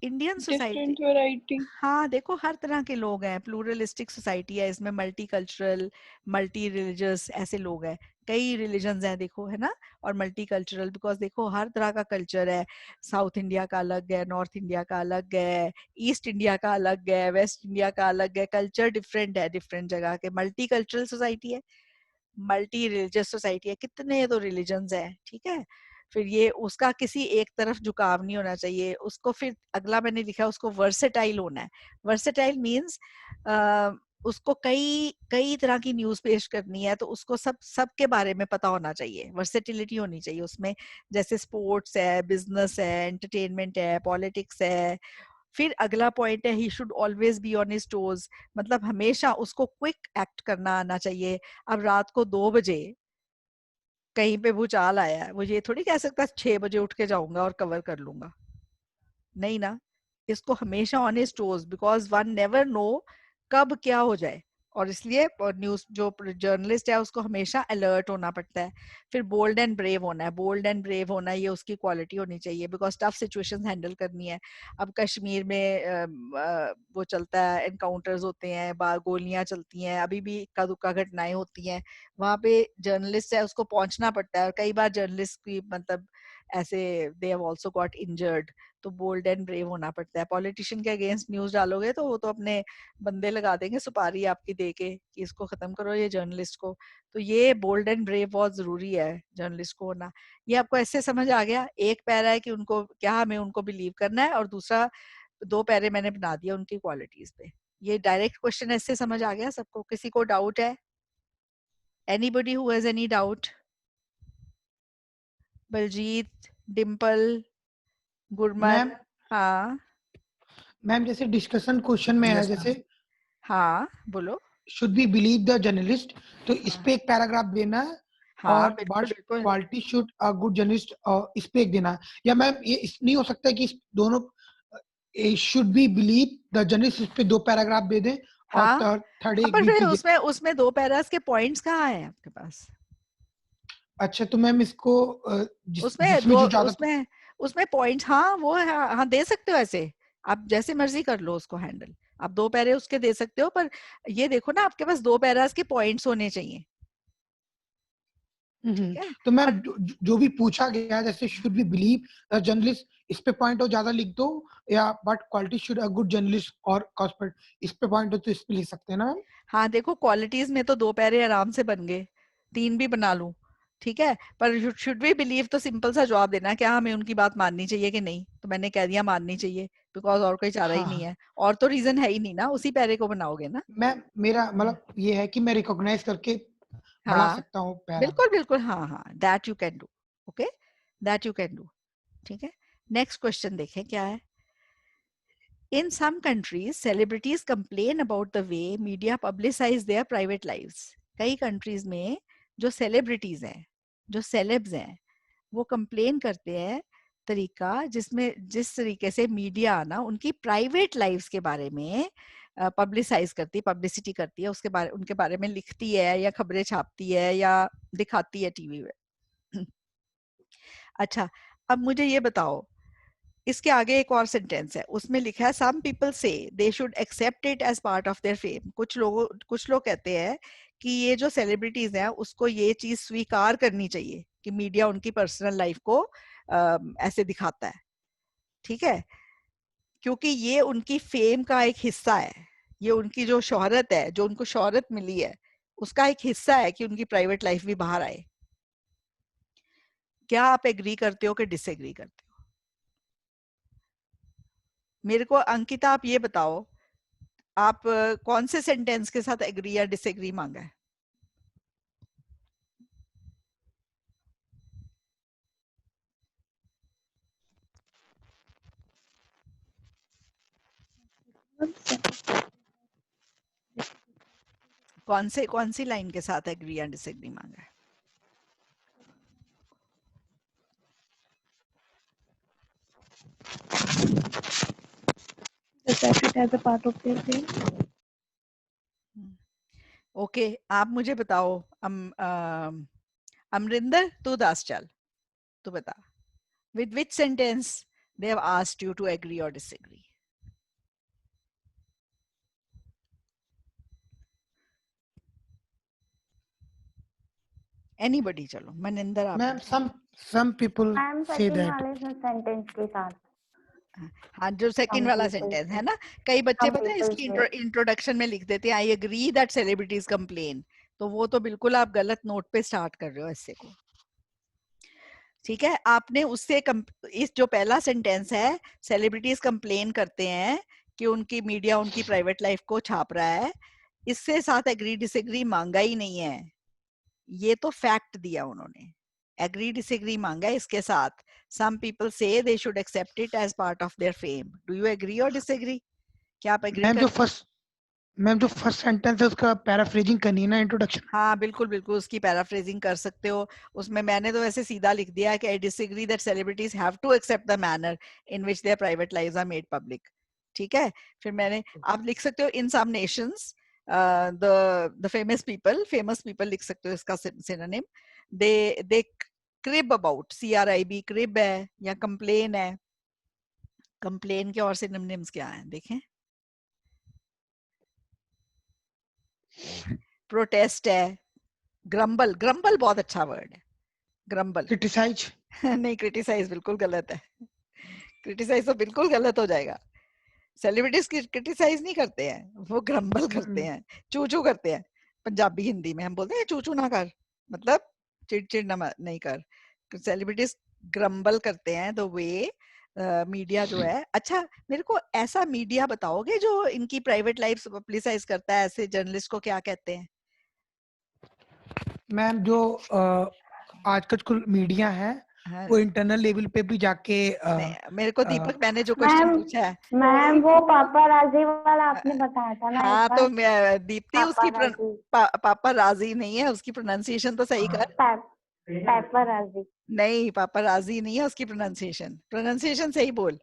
Indian society, different variety. हाँ देखो हर तरह के लोग हैं, प्लूरलिस्टिक सोसाइटी है, इसमें मल्टी कल्चरल, मल्टी रिलीजियस ऐसे लोग हैं, कई रिलीजन्स हैं देखो, है ना। और मल्टी कल्चरल बिकॉज देखो हर तरह का कल्चर है, साउथ इंडिया का अलग है, नॉर्थ इंडिया का अलग है, ईस्ट इंडिया का अलग है, वेस्ट इंडिया का अलग है, कल्चर डिफरेंट है डिफरेंट जगह के। मल्टी कल्चरल सोसाइटी है, मल्टी रिलीजियस सोसाइटी है, कितने तो रिलीजन्स हैं, ठीक है। फिर ये उसका किसी एक तरफ झुकाव नहीं होना चाहिए उसको। फिर अगला मैंने लिखा उसको वर्सेटाइल होना है। वर्सेटाइल मीन्स उसको कई कई तरह की न्यूज पेश करनी है, तो उसको सब के बारे में पता होना चाहिए, वर्सेटिलिटी होनी चाहिए उसमें। जैसे स्पोर्ट्स है, बिजनेस है, एंटरटेनमेंट है, पॉलिटिक्स है। फिर अगला पॉइंट है he should always be on his toes, मतलब हमेशा उसको क्विक एक्ट करना आना चाहिए। अब रात को 2 बजे कहीं पे भूचाल आया है, वो ये थोड़ी कह सकता 6 बजे उठ के जाऊंगा और कवर कर लूंगा, नहीं ना। इसको हमेशा on his toes, because one never know कब क्या हो जाए, और इसलिए न्यूज जो जर्नलिस्ट है उसको हमेशा अलर्ट होना पड़ता है। फिर बोल्ड एंड ब्रेव होना है, बोल्ड एंड ब्रेव होना ये उसकी क्वालिटी होनी चाहिए, बिकॉज टफ सिचुएशंस हैंडल करनी है। अब कश्मीर में वो चलता है, एनकाउंटर्स होते हैं, गोलियां चलती हैं, अभी भी इक्का दुक्का घटनाएं होती हैं, वहां पे जर्नलिस्ट है उसको पहुंचना पड़ता है, और कई बार जर्नलिस्ट की मतलब ऐसे they have also got injured, तो बोल्ड एंड ब्रेव होना पड़ता है। पॉलिटिशियन के अगेंस्ट न्यूज डालोगे तो वो तो अपने बंदे लगा देंगे सुपारी आपकी दे के कि इसको खत्म करो ये जर्नलिस्ट को। तो ये बोल्ड एंड ब्रेव बहुत जरूरी है जर्नलिस्ट को होना। ये आपको ऐसे समझ आ गया? एक पैरा है कि उनको क्या हमें उनको बिलीव करना है, और दूसरा 2 पैरे मैंने बना दिया उनकी क्वालिटीज पे। ये डायरेक्ट क्वेश्चन ऐसे समझ आ गया सबको? किसी को डाउट है? Anybody who has any doubt? Baljeet, Dimple, Gurman? Ma'am हाँ मैम जैसे डिस्कशन क्वेश्चन में है, Yes, ma'am. जैसे हाँ बोलो। Should be believe the journalist, तो इस पे एक पैराग्राफ देना है, हाँ और बिल्कुल बिल्कुल। Quality should a good journalist इस पे एक देना है। या मैम ये नहीं हो सकता है कि इस दोनों should be believe the journalist इस पे 2 पैराग्राफ दे दें, और हाँ थर्ड हाँ, एक पर बीच फिर पे उसमें उसमें 2 पैरास के पॉइंट्स कहाँ हैं आपके पास? अच्छा तो मैम इसको उसमें जिसमें दो जो ज्यादा उसमें उसमें पॉइंट्स, हाँ वो है, हाँ दे सकते हो ऐसे, आप जैसे मर्जी कर लो उसको हैंडल। आप 2 पैरे उसके दे सकते हो, पर ये देखो ना आपके पास 2 पैरास के पॉइंट्स होने चाहिए, ठीक है। तो मैम और जो भी पूछा गया है, जैसे शुड बी बिलीव जर्नलिस्ट, इस पे पॉइंट हो ज्यादा लिख दो, या but quality should a good journalist और कॉस्पेट इस पे पॉइंट हो तो इस पे लिख सकते हैं ना मैम? हाँ देखो क्वालिटीज में तो 2 पैरे आराम से बन गए, 3 भी बना लूं, ठीक है। पर शुड वी बिलीव तो सिंपल सा जवाब देना है, क्या हमें उनकी बात माननी चाहिए कि नहीं, तो मैंने कह दिया माननी चाहिए, बिकॉज और कोई चारा ही हाँ नहीं हाँ है, और तो रीजन है ही नहीं ना, उसी पैरे को बनाओगे ना। मैम, मेरा मतलब ये है कि मैं रिकॉग्नाइज करके बढ़ा हाँ सकता हूँ पैरा। बिल्कुल बिल्कुल, हाँ हाँ, that you can do, okay, that you can do, ठीक है। नेक्स्ट क्वेश्चन देखें क्या है। In some countries, celebrities complain about the way media publicize their private lives. कई countries में जो celebrities हैं, जो celebs हैं, वो complain करते हैं तरीका जिसमें जिस तरीके से मीडिया ना उनकी प्राइवेट लाइफ्स के बारे में पब्लिसाइज करती है, पब्लिसिटी करती है, उसके बारे उनके बारे में लिखती है या खबरें छापती है या दिखाती है टीवी में। अच्छा, अब मुझे ये बताओ, इसके आगे एक और सेंटेंस है, उसमें लिखा है some people say they should accept it as part of their fame. कुछ लोग कहते हैं कि ये जो सेलिब्रिटीज हैं उसको ये चीज स्वीकार करनी चाहिए कि मीडिया उनकी पर्सनल लाइफ को ऐसे दिखाता है, ठीक है, क्योंकि ये उनकी फेम का एक हिस्सा है, ये उनकी जो शोहरत है, जो उनको शोहरत मिली है, उसका एक हिस्सा है कि उनकी प्राइवेट लाइफ भी बाहर आए। क्या आप एग्री करते हो कि डिसएग्री करते हो? मेरे को अंकिता आप ये बताओ, आप कौन से सेंटेंस के साथ एग्री या डिसएग्री मांगा है? कौन सी लाइन के साथ एग्री या डिसएग्री मांगा है? accept it as a part of their thing. Okay आप मुझे बताओ अमरिंदर तू दास चल तू बता with which sentence they have asked you to agree or disagree. Anybody चलो मनिंदर आप ma'am some people I'm say second that वाले सेंटेंस के साथ हाँ जो सेकंड some वाला people सेंटेंस say है ना कई बच्चे some पता है people इसकी say इंट्रोडक्शन में लिख देते हैं I agree that celebrities complain तो वो तो बिल्कुल आप गलत नोट पे स्टार्ट कर रहे हो ऐसे को ठीक है आपने उससे इस जो पहला सेंटेंस है सेलिब्रिटीज कंप्लेन करते हैं कि उनकी मीडिया उनकी प्राइवेट लाइफ को छाप रहा है इससे साथ एग्री डिसएग्री मांगा ही नहीं है ये तो फैक्ट दिया उन्होंने एग्री डिसएग्री मांगा है इसके साथ some people say they should accept it as part of their fame do you agree or disagree क्या आप एग्री मैम जो फर्स्ट सेंटेंस है उसका पैराफ्रेजिंग करनी है ना इंट्रोडक्शन हाँ बिल्कुल बिल्कुल उसकी पैराफ्रेजिंग कर सकते हो उसमें मैंने तो वैसे सीधा लिख दिया कि I disagree that celebrities have to accept the manner in which their private lives are made public ठीक है फिर मैंने आप लिख सकते हो in some nations the famous people लिख सकते हो इसका synonym they crib about crib crib है या complain है complain के और synonyms क्या हैं देखें प्रोटेस्ट है ग्रम्बल ग्रम्बल बहुत अच्छा वर्ड है ग्रम्बल क्रिटिसाइज नहीं क्रिटिसाइज बिल्कुल गलत है क्रिटिसाइज तो बिल्कुल गलत हो जाएगा सेलिब्रिटीज क्रिटिसाइज नहीं करते हैं वो ग्रम्बल करते हैं चू चू करते हैं पंजाबी हिंदी में हम बोलते हैं चू चू ना कर मतलब चिड़चिड़ नहीं कर सेलिब्रिटीज ग्रम्बल करते हैं द वे मीडिया जो है अच्छा मेरे को ऐसा मीडिया बताओगे जो इनकी प्राइवेट लाइफ पब्लिसाइज करता है ऐसे जर्नलिस्ट को क्या कहते हैं मैम जो आजकल मीडिया है हाँ, वो इंटरनल लेवल पे भी जाके मेरे को दीपक मैंने जो क्वेश्चन पूछा है मैम वो पापाराजी वाला आपने बताया था ना हाँ एक तो बार दीप्ति उसकी पापाराजी नहीं है उसकी प्रोनाउंसिएशन तो सही कर पापाराजी नहीं पापाराजी नहीं है उसकी प्रोनाउंसिएशन सही बोल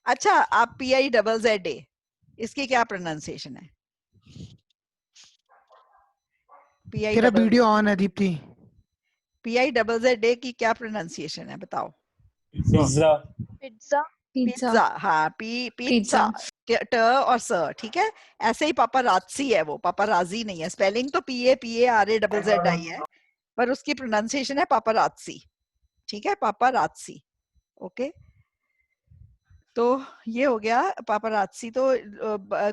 अच्छा आप PIZZA इसकी क्या प्रोनाउंसिएशन है तेरा वीडियो ऑन है दीप्ति PIZZA की क्या प्रोनाउंसिएशन है बताओ पिज्जा पिज्जा पिज्जा हाँ पिज्जा ट और स ठीक है ऐसे ही पापाराजी है वो पापाराजी नहीं है स्पेलिंग तो PAPARAZZI है पर उसकी प्रोनाउंसिएशन है पापाराजी ठीक है पापाराजी ओके तो ये हो गया पापाराजी तो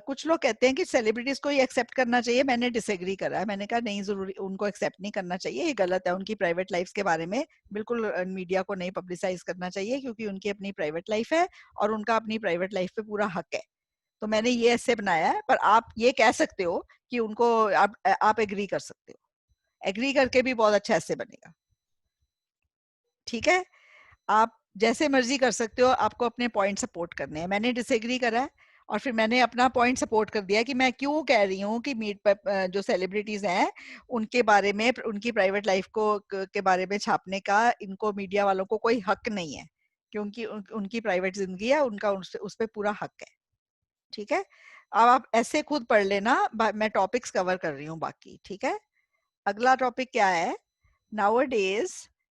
कुछ लोग कहते हैं कि सेलिब्रिटीज को ये एक्सेप्ट करना चाहिए मैंने डिसएग्री करा है मैंने कहा नहीं जरूरी उनको एक्सेप्ट नहीं करना चाहिए ये गलत है उनकी प्राइवेट लाइफ के बारे में बिल्कुल मीडिया को नहीं पब्लिसाइज करना चाहिए क्योंकि उनकी अपनी प्राइवेट लाइफ है और उनका अपनी प्राइवेट लाइफ पे पूरा हक है तो मैंने ये ऐसे बनाया है पर आप ये कह सकते हो कि उनको आप एग्री कर सकते हो एग्री करके भी बहुत अच्छा ऐसे बनेगा ठीक है आप जैसे मर्जी कर सकते हो आपको अपने पॉइंट सपोर्ट करने हैं मैंने डिसएग्री करा है और फिर मैंने अपना पॉइंट सपोर्ट कर दिया कि मैं क्यों कह रही हूँ कि जो सेलिब्रिटीज हैं उनके बारे में उनकी प्राइवेट लाइफ को के बारे में छापने का इनको मीडिया वालों को कोई हक नहीं है क्योंकि उनकी प्राइवेट जिंदगी है उनका उस पर पूरा हक है ठीक है अब आप ऐसे खुद पढ़ लेना मैं टॉपिक्स कवर कर रही हूँ बाकी ठीक है अगला टॉपिक क्या है nowadays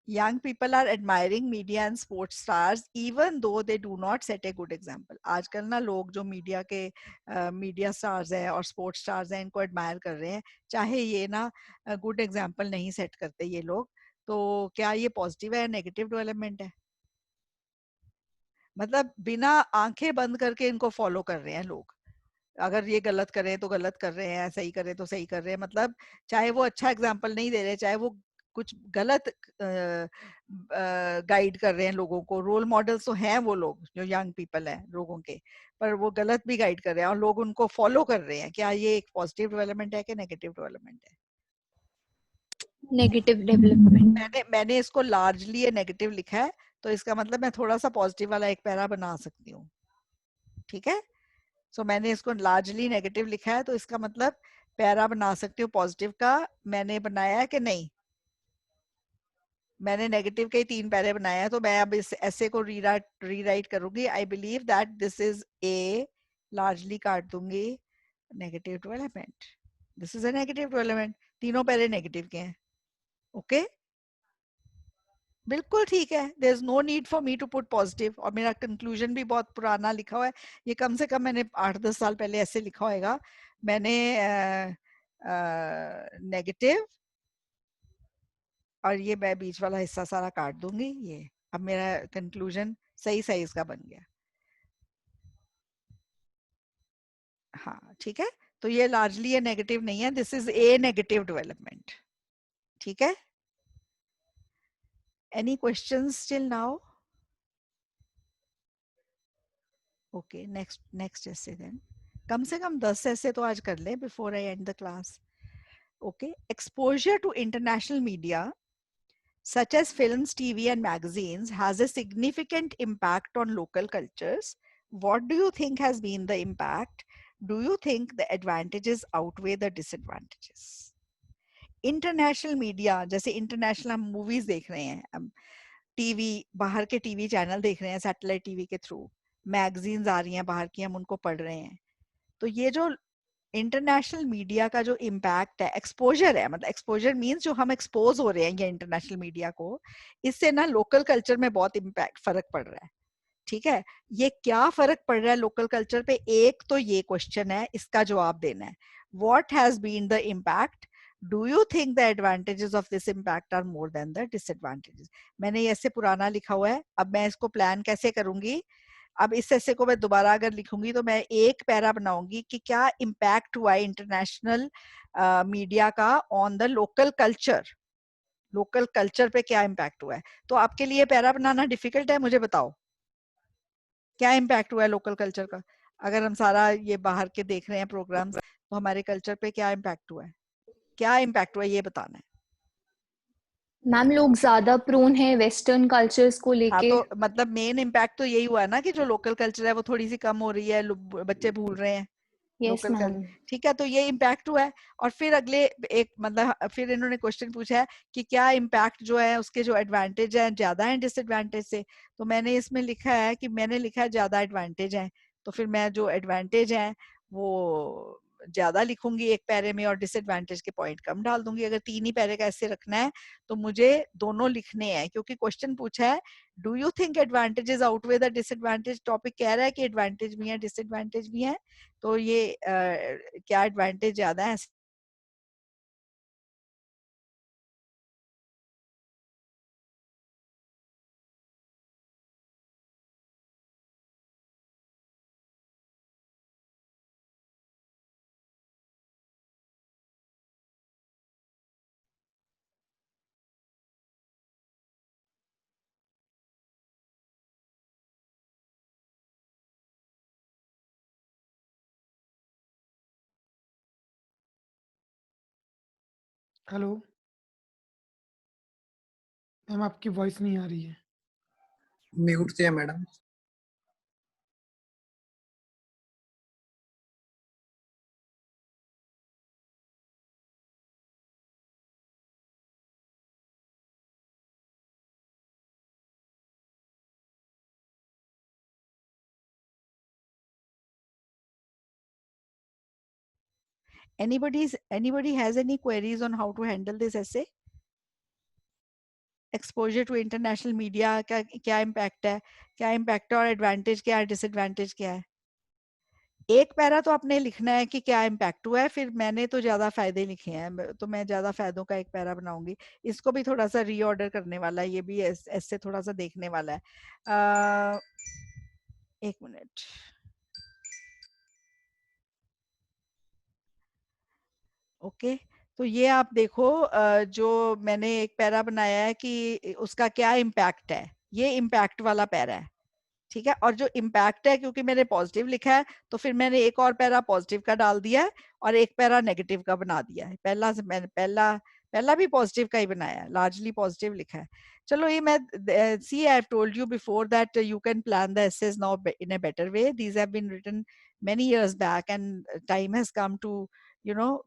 young people are admiring media and sports stars even though they do not set a good example आजकल ना लोग जो मीडिया के मीडिया स्टार्स हैं और स्पोर्ट्स स्टार्स हैं इनको एडमायर कर रहे हैं चाहे ये ना गुड एग्जाम्पल नहीं सेट करते ये लोग तो क्या ये पॉजिटिव है नेगेटिव डेवलपमेंट है मतलब बिना आंखें बंद करके इनको फॉलो कर रहे हैं लोग अगर ये गलत करें तो गलत कर रहे हैं सही करें तो सही कर रहे हैं मतलब चाहे वो अच्छा एग्जाम्पल नहीं दे रहे चाहे वो कुछ गलत गाइड कर रहे हैं लोगों को रोल मॉडल्स तो हैं वो लोग जो यंग पीपल हैं लोगों के पर वो गलत भी गाइड कर रहे हैं और लोग उनको फॉलो कर रहे हैं क्या ये एक पॉजिटिव डेवलपमेंट है कि नेगेटिव डेवलपमेंट है नेगेटिव डेवलपमेंट मैंने इसको लार्जली नेगेटिव लिखा है तो इसका मतलब मैं थोड़ा सा पॉजिटिव वाला एक पैरा बना सकती हूँ ठीक है सो मैंने इसको लार्जली नेगेटिव लिखा है तो इसका मतलब पैरा बना सकती हूँ पॉजिटिव का मैंने बनाया है कि नहीं मैंने नेगेटिव के 3 पैरे बनाए हैं, तो मैं अब इस ऐसे को रीराइट करूंगी. I believe that this is a, largely काट दूंगी negative to element. This is a negative to element. तीनों पैरे नेगेटिव के हैं. ओके, बिल्कुल ठीक है. There is no need for me to put positive. और मेरा कंक्लूजन भी बहुत पुराना लिखा हुआ है. ये कम से कम मैंने 8-10 साल पहले ऐसे लिखा होएगा. मैंने नेगेटिव और ये मैं बीच वाला हिस्सा सारा काट दूंगी. ये अब मेरा कंक्लूजन सही साइज का बन गया. हाँ ठीक है. तो ये लार्जली ये नेगेटिव नहीं है. This is a negative development. ठीक है. Any questions till now? Okay, next essay then. कम से कम 10 ऐसे तो आज कर ले before I end the class. Okay. Exposure to international media such as films, TV, and magazines, has a significant impact on local cultures. What do you think has been the impact? Do you think the advantages outweigh the disadvantages? International media, जैसे इंटरनेशनल हम मूवीज देख रहे हैं, हम टीवी, बाहर के टीवी चैनल देख रहे हैं सैटेलाइट टीवी के थ्रू, मैगजीन्स आ रही हैं बाहर की, हम उनको पढ़ रहे हैं. तो ये जो इंटरनेशनल मीडिया का जो इम्पैक्ट है, एक्सपोजर है, मतलब एक्सपोजर मींस जो हम एक्सपोज हो रहे हैं ये इंटरनेशनल मीडिया को, इससे ना लोकल कल्चर में बहुत इम्पैक्ट फर्क पड़ रहा है. ठीक है. ये क्या फर्क पड़ रहा है लोकल कल्चर पे? एक तो ये क्वेश्चन है, इसका जवाब देना है. What has been the impact? Do you think the advantages of this impact are more than the disadvantages? मैंने ये ऐसे पुराना लिखा हुआ है. अब मैं इसको प्लान कैसे करूंगी? अब इस ऐसे को मैं दोबारा अगर लिखूंगी तो मैं एक पैरा बनाऊंगी कि क्या इम्पैक्ट हुआ है इंटरनेशनल मीडिया का on the local culture. Local culture पे क्या इम्पैक्ट हुआ है? तो आपके लिए पैरा बनाना डिफिकल्ट है? मुझे बताओ क्या इम्पैक्ट हुआ है लोकल कल्चर का? अगर हम सारा ये बाहर के देख रहे हैं प्रोग्राम्स, तो हमारे कल्चर पे क्या इम्पैक्ट हुआ है? क्या इम्पैक्ट हुआ है ये बताना है. मैम लोग ज्यादा प्रोन है वेस्टर्न कल्चर्स को हाँ, लेके. तो मतलब मेन इम्पैक्ट तो यही हुआ है ना कि जो लोकल कल्चर है वो थोड़ी सी कम हो रही है, बच्चे भूल रहे हैं यस लोकल मैम. कल्चर. ठीक है, तो ये इम्पैक्ट हुआ है. और फिर अगले एक मतलब फिर इन्होंने क्वेश्चन पूछा है कि क्या इम्पैक्ट जो है उसके जो एडवांटेज है ज्यादा है डिसएडवांटेज से. तो मैंने इसमें लिखा है कि मैंने लिखा है ज्यादा एडवांटेज है. तो फिर मैं जो एडवांटेज है वो ज्यादा लिखूंगी एक पैरे में और डिसएडवांटेज के पॉइंट कम डाल दूंगी. अगर 3 ही पैरे का ऐसे रखना है तो मुझे दोनों लिखने हैं, क्योंकि क्वेश्चन पूछा है do you think advantages outweigh the disadvantage. Topic कह रहा है कि एडवांटेज भी है डिसएडवांटेज भी है. तो ये क्या एडवांटेज ज्यादा है? हेलो मैम, आपकी वॉइस नहीं आ रही है. म्यूट से है madam. Anybody has any queries on how to handle this essay? Exposure to international media का क्या इम्पैक्ट है, क्या इम्पैक्ट और एडवांटेज क्या है, डिसएडवांटेज क्या है? एक पैरा तो आपने लिखना है कि क्या इम्पैक्ट हुआ है. फिर मैंने तो ज्यादा फायदे लिखे हैं तो मैं ज्यादा फायदों का एक पैरा बनाऊंगी. इसको भी थोड़ा सा रीऑर्डर करने वाला है, ये भी ऐसे थोड़ा सा देखने वाला है. एक मिनट. ओके, तो ये आप देखो जो मैंने एक पैरा बनाया है कि उसका क्या इम्पैक्ट है, ये इम्पैक्ट वाला पैरा है. ठीक है, और जो इम्पैक्ट है क्योंकि मैंने पॉजिटिव लिखा है तो फिर मैंने एक और पैरा पॉजिटिव का डाल दिया है और एक पैरा नेगेटिव का बना दिया है. पहला से मैंने पहला भी पॉजिटिव का ही बनाया है, लार्जली पॉजिटिव लिखा है. चलो ये मैं see I have told you before that you can plan the essays now in a better way. These have been written many years back and time has come to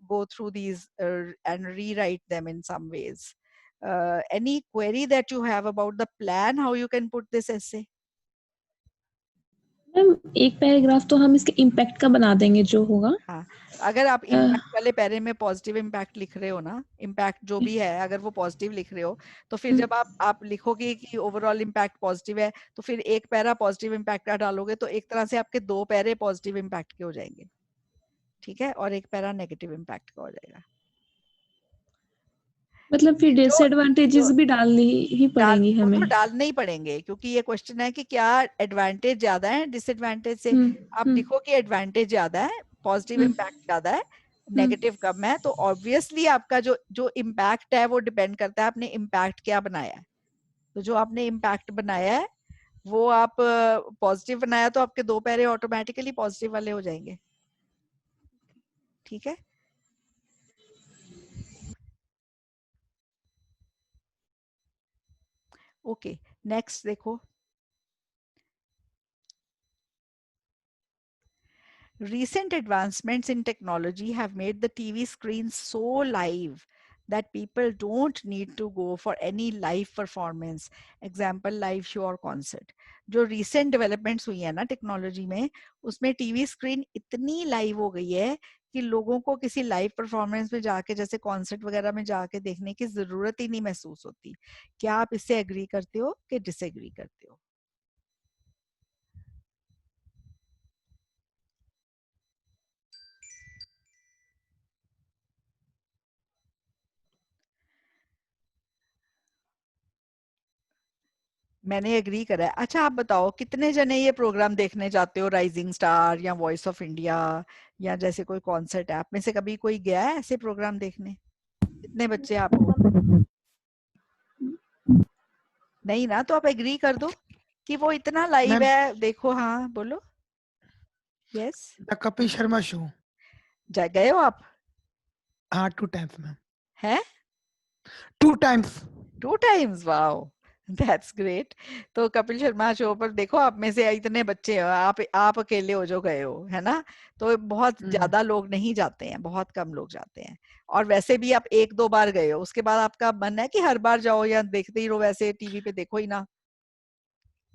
go through these and rewrite them in some ways. any query that you have about the plan, how you can put this essay? Ma'am एक पैराग्राफ तो हम इसके इम्पैक्ट का बना देंगे जो होगा। हाँ, अगर आप इम्पैक्ट वाले पैरे में पॉजिटिव इम्पैक्ट लिख रहे हो ना, इम्पैक्ट जो भी है अगर वो पॉजिटिव लिख रहे हो, तो फिर जब आप लिखोगे कि ओवरऑल इम्पैक्ट पॉजिटिव है, तो फिर एक पैरा पॉजिटिव इम्पैक्ट का डालोगे तो एक तरह से आपके 2 पैरे पॉजिटिव इम्पैक्ट के हो जाएंगे, ठीक है, और एक पैरा नेगेटिव इम्पैक्ट का हो जाएगा। मतलब फिर डिसएडवांटेजेस भी डालनी ही पड़ेंगी हमें। तो डालने ही पड़ेंगे, क्योंकि ये क्वेश्चन है कि क्या एडवांटेज ज्यादा है डिसएडवांटेज से। आप लिखो कि एडवांटेज ज्यादा है, पॉजिटिव इम्पैक्ट ज्यादा है, नेगेटिव कम है, तो ऑब्वियसली आपका जो इम्पैक्ट है वो डिपेंड करता है आपने इम्पैक्ट क्या बनाया है। तो जो आपने इम्पैक्ट बनाया है वो आप पॉजिटिव बनाया तो आपके 2 पैरे ऑटोमेटिकली पॉजिटिव वाले हो जाएंगे, ठीक है। ओके, नेक्स्ट देखो, recent advancements in technology have made the TV screens so live that people don't need to go for any live performance, example live show or concert. जो recent developments हुई है ना टेक्नोलॉजी में, उसमें टीवी स्क्रीन इतनी लाइव हो गई है कि लोगों को किसी लाइव परफॉर्मेंस में जाके जैसे कॉन्सर्ट वगैरह में जाके देखने की जरूरत ही नहीं महसूस होती। क्या आप इससे एग्री करते हो कि डिसएग्री करते हो? मैंने एग्री करा है। अच्छा आप बताओ कितने जने ये प्रोग्राम देखने जाते हो, राइजिंग स्टार या वॉइस ऑफ इंडिया या जैसे कोई कॉन्सर्ट है, आप में से कभी कोई गया है ऐसे प्रोग्राम देखने? कितने बच्चे आप हो? नहीं ना, तो आप एग्री कर दो कि वो इतना लाइव है। देखो, हाँ बोलो। Yes, the Kapil Sharma show गए हो आप? हाँ 2 टाइम्स मैम। है 2 times? 2 times, wow that's great. तो कपिल शर्मा शो पर देखो, आप में से इतने बच्चे हो, आप अकेले हो जो गए हो, है ना। तो बहुत ज्यादा लोग नहीं जाते हैं, बहुत कम लोग जाते हैं। और वैसे भी आप 1-2 बार गए हो, उसके बाद आपका मन है कि हर बार जाओ या देखते ही रहो, वैसे टीवी पे देखो ही ना।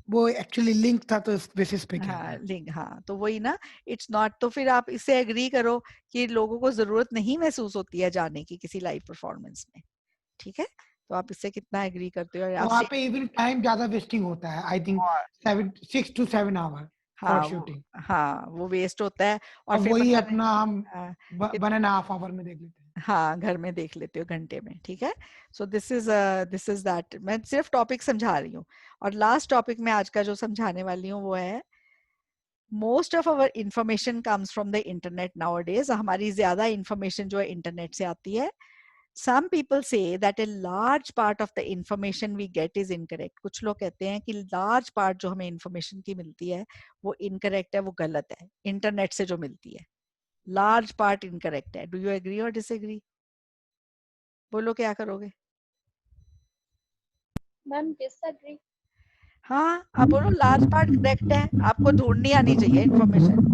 वो एक्चुअली लिंक था तो इस बेसिस पे क्या? हाँ लिंक, हाँ तो वही ना, इट्स नॉट। तो फिर आप इससे एग्री करो कि लोगों को जरूरत नहीं महसूस होती है जाने की किसी लाइव परफॉर्मेंस में, ठीक है। तो आप इससे कितना एग्री करते हो? वहाँ पे इवन टाइम ज्यादा वेस्टिंग होता है, I think 6 to 7 hour for shooting. हाँ वो वेस्ट होता है। और फिर वही अपना हम 1.5 आवर में देख लेते हैं। हाँ घर में देख लेते हो घंटे में, ठीक है। सो दिस इज दैट। मैं सिर्फ टॉपिक समझा रही हूँ। और लास्ट टॉपिक में आज का जो समझाने वाली हूँ वो है, most of our information comes from the internet nowadays. हमारी ज्यादा इंफॉर्मेशन जो है इंटरनेट से आती है। Some people say that a large part of the information we get is incorrect. कुछ लोग कहते हैं कि large part जो हमें information की मिलती है वो incorrect है, वो गलत है, इंटरनेट से जो मिलती है। large part incorrect है। Do you agree or disagree? बोलो क्या करोगे? Ma'am disagree. हाँ आप बोलो large part correct है। आपको ढूंढनी आनी चाहिए information,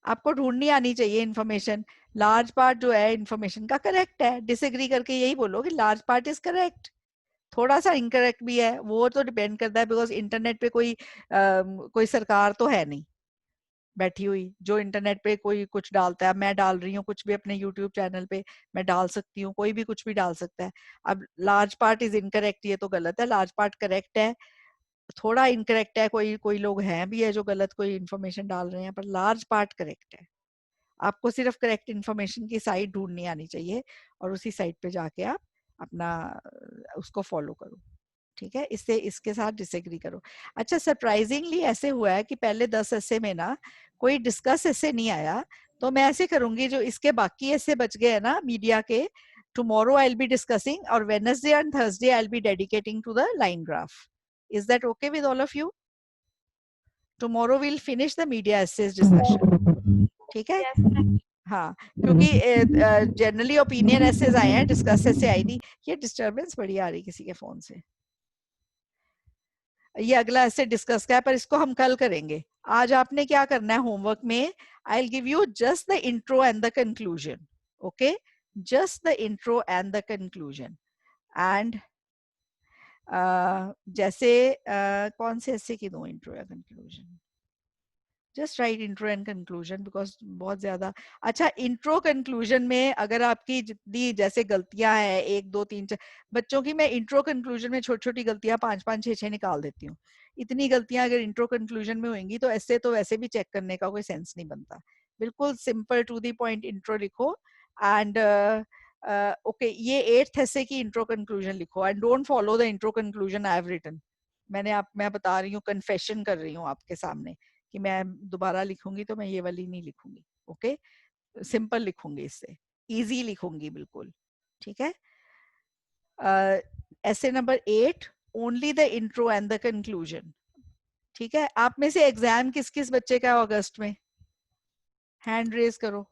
आपको ढूंढनी आनी चाहिए इन्फॉर्मेशन। लार्ज पार्ट जो है इन्फॉर्मेशन का करेक्ट है। डिसएग्री करके यही बोलो कि लार्ज पार्ट इज करेक्ट, थोड़ा सा इनकरेक्ट भी है, वो तो डिपेंड करता है, बिकॉज इंटरनेट पे कोई सरकार तो है नहीं बैठी हुई जो इंटरनेट पे कोई कुछ डालता है। मैं डाल रही हूँ कुछ भी अपने यूट्यूब चैनल पे, मैं डाल सकती हूँ, कोई भी कुछ भी डाल सकता है। अब लार्ज पार्ट इज इनकरेक्ट, ये तो गलत है। लार्ज पार्ट करेक्ट है, थोड़ा इनकरेक्ट है, कोई लोग हैं भी है जो गलत कोई इन्फॉर्मेशन डाल रहे हैं, पर लार्ज पार्ट करेक्ट है। आपको सिर्फ करेक्ट इन्फॉर्मेशन की साइट ढूंढनी आनी चाहिए और उसी साइट पे जाके आप अपना उसको फॉलो करो, ठीक है। इससे इसके साथ डिसएग्री करो। अच्छा सरप्राइजिंगली ऐसे हुआ है कि पहले 10 ऐसे में ना कोई डिस्कस ऐसे नहीं आया, तो मैं ऐसे करूंगी जो इसके बाकी ऐसे बच गए हैं ना मीडिया के, tomorrow I'll be discussing, और Wednesday and Thursday I'll be dedicating to the line graph. Is that okay with all of you? Tomorrow we'll finish the media essays discussion. ठीक है? हाँ, क्योंकि जनरली ओपिनियन एसेज आए हैं, डिस्कस ऐसे आई नहीं। ये डिस्टरबेंस बड़ी आ रही किसी के फोन से। ये अगला ऐसे डिस्कस का है, पर इसको हम कल करेंगे। आज आपने क्या करना है होमवर्क में, I will give you just the intro and the conclusion. Okay, just the intro and the conclusion. And जैसे कौन से ऐसे की दो इंट्रो या conclusion? Just right intro and conclusion, because बहुत ज्यादा। अच्छा, इंट्रो कंक्लूजन में अगर आपकी जितनी जैसे गलतियां हैं 1 2 3 4 बच्चों की, मैं इंट्रो कंक्लूजन में छोटी छोटी गलतियां 5 5 6 6 निकाल देती हूँ। इतनी गलतियां अगर इंट्रो कंक्लूजन में होंगी तो ऐसे तो वैसे भी चेक करने का कोई सेंस नहीं बनता। बिल्कुल simple to the point intro लिखो एंड ओके, ये 8th ऐसे की इंट्रो कंक्लूजन लिखो and don't follow the intro conclusion I have written. मैं बता रही हूँ, कन्फेशन कर रही हूँ आपके सामने कि मैं दोबारा लिखूंगी तो मैं ये वाली नहीं लिखूंगी। ओके, सिंपल लिखूंगी, इससे इजी लिखूंगी बिल्कुल। ठीक है। ऐसे number 8, only the intro and the conclusion. ठीक है। आप में से एग्जाम किस किस बच्चे का है अगस्त में? हैंड रेज करो।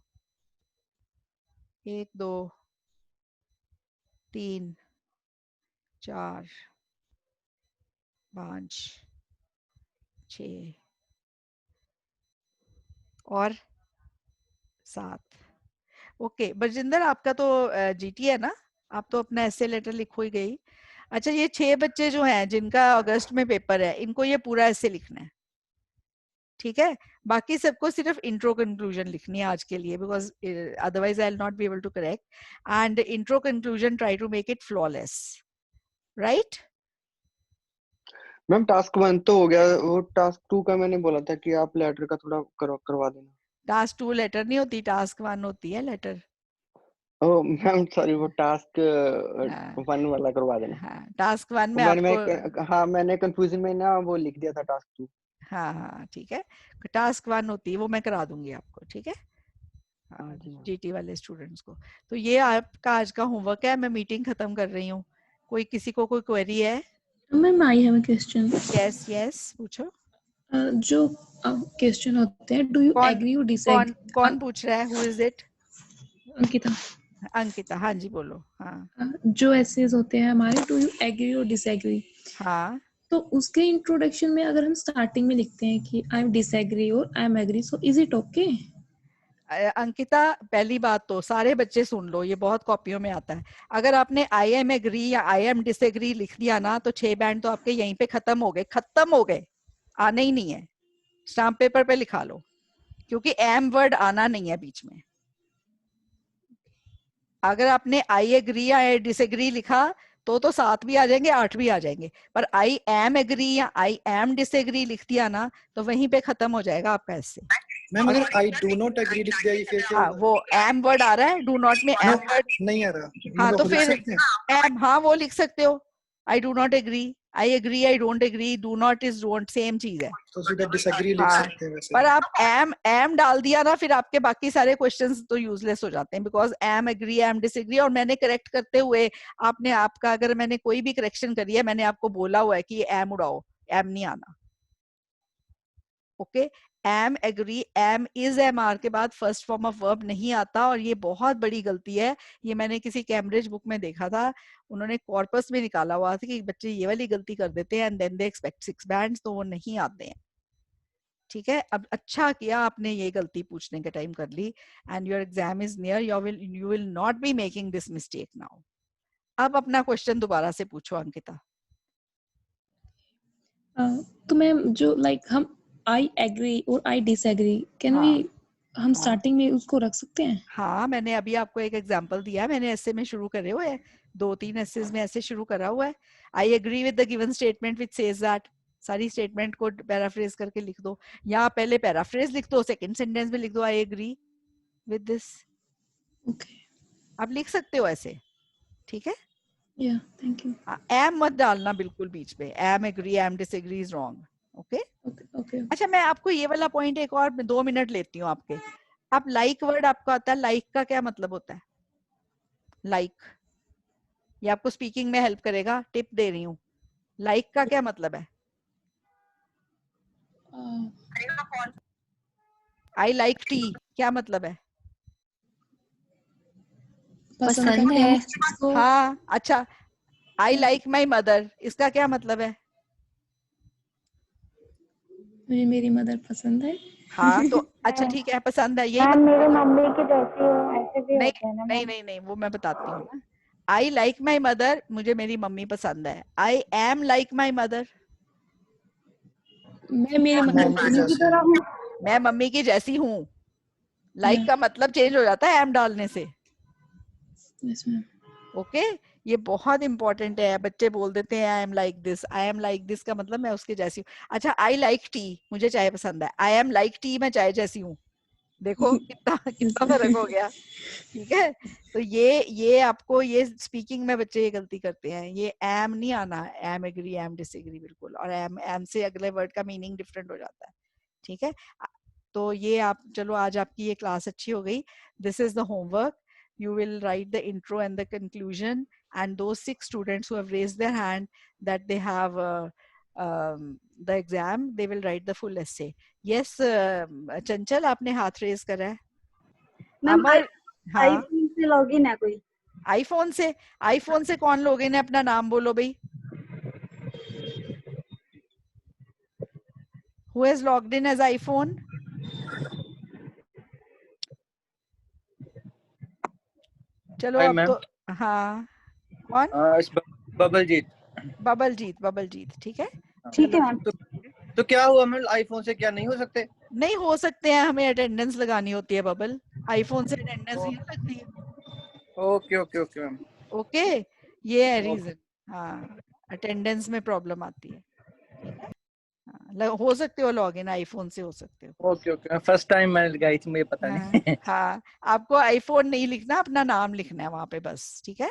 1 2 3 4 5 6 और 7। ओके, बरजिंदर आपका तो जीटी है ना, आप तो अपना ऐसे लेटर लिखो ही गई। अच्छा, ये 6 बच्चे जो हैं जिनका अगस्त में पेपर है, इनको ये पूरा ऐसे लिखना है। ठीक है। बाकी सबको सिर्फ इंट्रो कंक्लूजन लिखनी है आज के लिए, because otherwise I will not be able to correct. And intro conclusion try to make it flawless, right? Ma'am task 1 तो हो गया, वो टास्क 2 का मैंने बोला था कि आप लेटर का थोड़ा करवा देना। टास्क 2 लेटर नहीं होती, टास्क 1 होती है लेटर। ओह मैम सॉरी, वो टास्क 1 वाला करवा देना। हाँ, टास्क 1 में आपको हाँ मैंने कंफ्यूजन में ना वो लिख दिया था टास्क 2। हाँ हाँ ठीक है, टास्क 1 होती है, वो मैं करा दूंगी आपको। ठीक है। हाँ, जीटी वाले स्टूडेंट्स को। तो ये आपका आज का होमवर्क है। मैं मीटिंग खत्म कर रही हूँ। कोई किसी को कोई क्वेरी है? Ma'am I have a question. Yes yes, पूछो। जो क्वेश्चन होते हैं, डू यू एग्री और डिसएग्री? कौन पूछ रहा है? Who is it? Ankita. Ankita, हाँ जी बोलो। हाँ, जो एसेज होते हैं हमारे, डू यू एग्री और डिसएग्री? हाँ, तो उसके इंट्रोडक्शन में अगर हम स्टार्टिंग में लिखते हैं कि आई एम डिसएग्री और I am agree, so is it okay? Ankita, पहली बात तो सारे बच्चे सुन लो, ये बहुत कॉपियों में आता है। अगर आपने आई एम एग्री या आई एम डिसएग्री लिख दिया ना, तो 6 बैंड तो आपके यहीं पे खत्म हो गए, आने ही नहीं है। स्टाम्प पेपर पे लिखा लो, क्योंकि एम वर्ड आना नहीं है बीच में। अगर आपने आई एग्री या आई डिसएग्री लिखा तो 7 भी आ जाएंगे, 8 भी आ जाएंगे। पर आई एम एग्री या आई एम डिसएग्री लिख दिया ना, तो वहीं पे खत्म हो जाएगा आपका ऐसे। मैम अगर आई डू नॉट एग्री लिख दिया, ये फिर क्या होगा? वो एम वर्ड आ रहा है, डू नॉट में एम वर्ड नहीं आ रहा। हाँ, तो लिख फिर सकते हैं? एम, हाँ वो लिख सकते हो। I do not agree, I agree, I don't agree, do not is don't, same चीज है। तो सीधा डिसएग्री लिख हाँ, सकते हैं वैसे। पर आप एम डाल दिया ना, फिर आपके बाकी सारे क्वेश्चंस तो यूजलेस हो जाते हैं, because am agree, am disagree. और मैंने करेक्ट करते हुए आपने आपका, अगर मैंने कोई भी करेक्शन करी है, मैंने आपको बोला हुआ है कि ये एम उड़ाओ, एम नहीं आना। Okay, am agree, am is am are के बाद फर्स्ट फॉर्म ऑफ वर्ब नहीं आता, और ये बहुत बड़ी गलती है। ये मैंने किसी कैम्ब्रिज बुक में देखा था, उन्होंने कॉर्पस में निकाला हुआ था कि बच्चे ये वाली गलती कर देते हैं and then they expect 6 bands, तो वो नहीं आते हैं। ठीक है। अब अच्छा किया आपने ये गलती पूछने के टाइम कर ली, and your exam is near, you will not be making this mistake now. अब अपना क्वेश्चन दोबारा से पूछो अंकिता। तो मैम जो लाइक हम आई एग्री और आई डिसएग्री, कैन वी हम स्टार्टिंग में उसको रख सकते हैं? हाँ, मैंने अभी आपको एक एग्जांपल दिया, मैंने ऐसे में शुरू करे हुए हैं, 2-3 एसेज में ऐसे शुरू करा हुआ है। I agree with the given statement which says that, सारी स्टेटमेंट को पैराफ्रेज करके लिख दो, या पहले पैराफ्रेज लिख दो, सेकंड सेंटेंस में लिख दो I agree with this. Okay, आप लिख सकते हो ऐसे। ठीक है। या थैंक यू। एम मत डालना बिल्कुल बीच में, am agree, am disagree is wrong. Okay okay. अच्छा, मैं आपको ये वाला पॉइंट एक और 2 मिनट लेती हूँ आपके। आप लाइक वर्ड आपको आता है, लाइक का क्या मतलब होता है? लाइक, ये आपको स्पीकिंग में हेल्प करेगा, टिप दे रही हूँ। लाइक का क्या मतलब है? आई लाइक टी, क्या मतलब है? पसंद है। हाँ, अच्छा, आई लाइक माई मदर, इसका क्या मतलब है? मुझे मेरी मदर पसंद है। हाँ, तो अच्छा ठीक है, पसंद है, यही मैम मतलब। मेरे मम्मी की जैसी हो, ऐसे भी नहीं होते हैं ना नहीं मैम? नहीं नहीं, वो मैं बताती हूँ ना। आई लाइक माई मदर, मुझे मेरी मम्मी पसंद है. I am like my mother, मैं मेरी मदर की तरह हूँ. मैं मम्मी की जैसी हूँ. लाइक का मतलब चेंज हो जाता है एम डालने से. Yes ma'am. ओके, ये बहुत इंपॉर्टेंट है. बच्चे बोल देते हैं I am like this. I am like this का मतलब मैं उसके जैसी हूँ. अच्छा, आई लाइक टी, मुझे चाय पसंद है. आई एम लाइक टी, मैं चाय जैसी हूँ. देखो कितना कितना फर्क हो गया. ठीक है, तो ये आपको, ये स्पीकिंग में बच्चे ये गलती करते हैं. ये एम नहीं आना, एम एग्री, एम डिसएग्री, बिल्कुल. और एम से अगले वर्ड का मीनिंग डिफरेंट हो जाता है. ठीक है, तो ये आप, चलो आज आपकी ये क्लास अच्छी हो गई. This is the homework. You will write the intro and the conclusion, and those 6 students who have raised their hand that they have the exam, they will write the full essay. Yes, Chanchal, आपने हाथ रेज करा है. मैम हाँ, आईफोन से लॉगिन है कोई? आईफोन से कौन लॉगिन है? अपना नाम बोलो भाई. Who has logged in as iPhone? चलो अब तो, हाँ, कौन? बबलजीत. ठीक है, ठीक है मैम. तो क्या हुआ मैम, आईफोन से क्या नहीं हो सकते? नहीं हो सकते हैं, हमें अटेंडेंस लगानी होती है बबल. आईफोन से अटेंडेंस नहीं हो सकती है. Okay okay okay ma'am. Okay, ये है रीजन. हाँ, अटेंडेंस में प्रॉब्लम आती है. ठीक है, हो सकते हो लॉगिन, आईफोन से हो सकते हो. ओके ओके, फर्स्ट टाइम मैंने लगाई थी, मुझे पता नहीं. हाँ, आपको आईफोन नहीं लिखना, अपना नाम लिखना है वहां पे बस. ठीक है,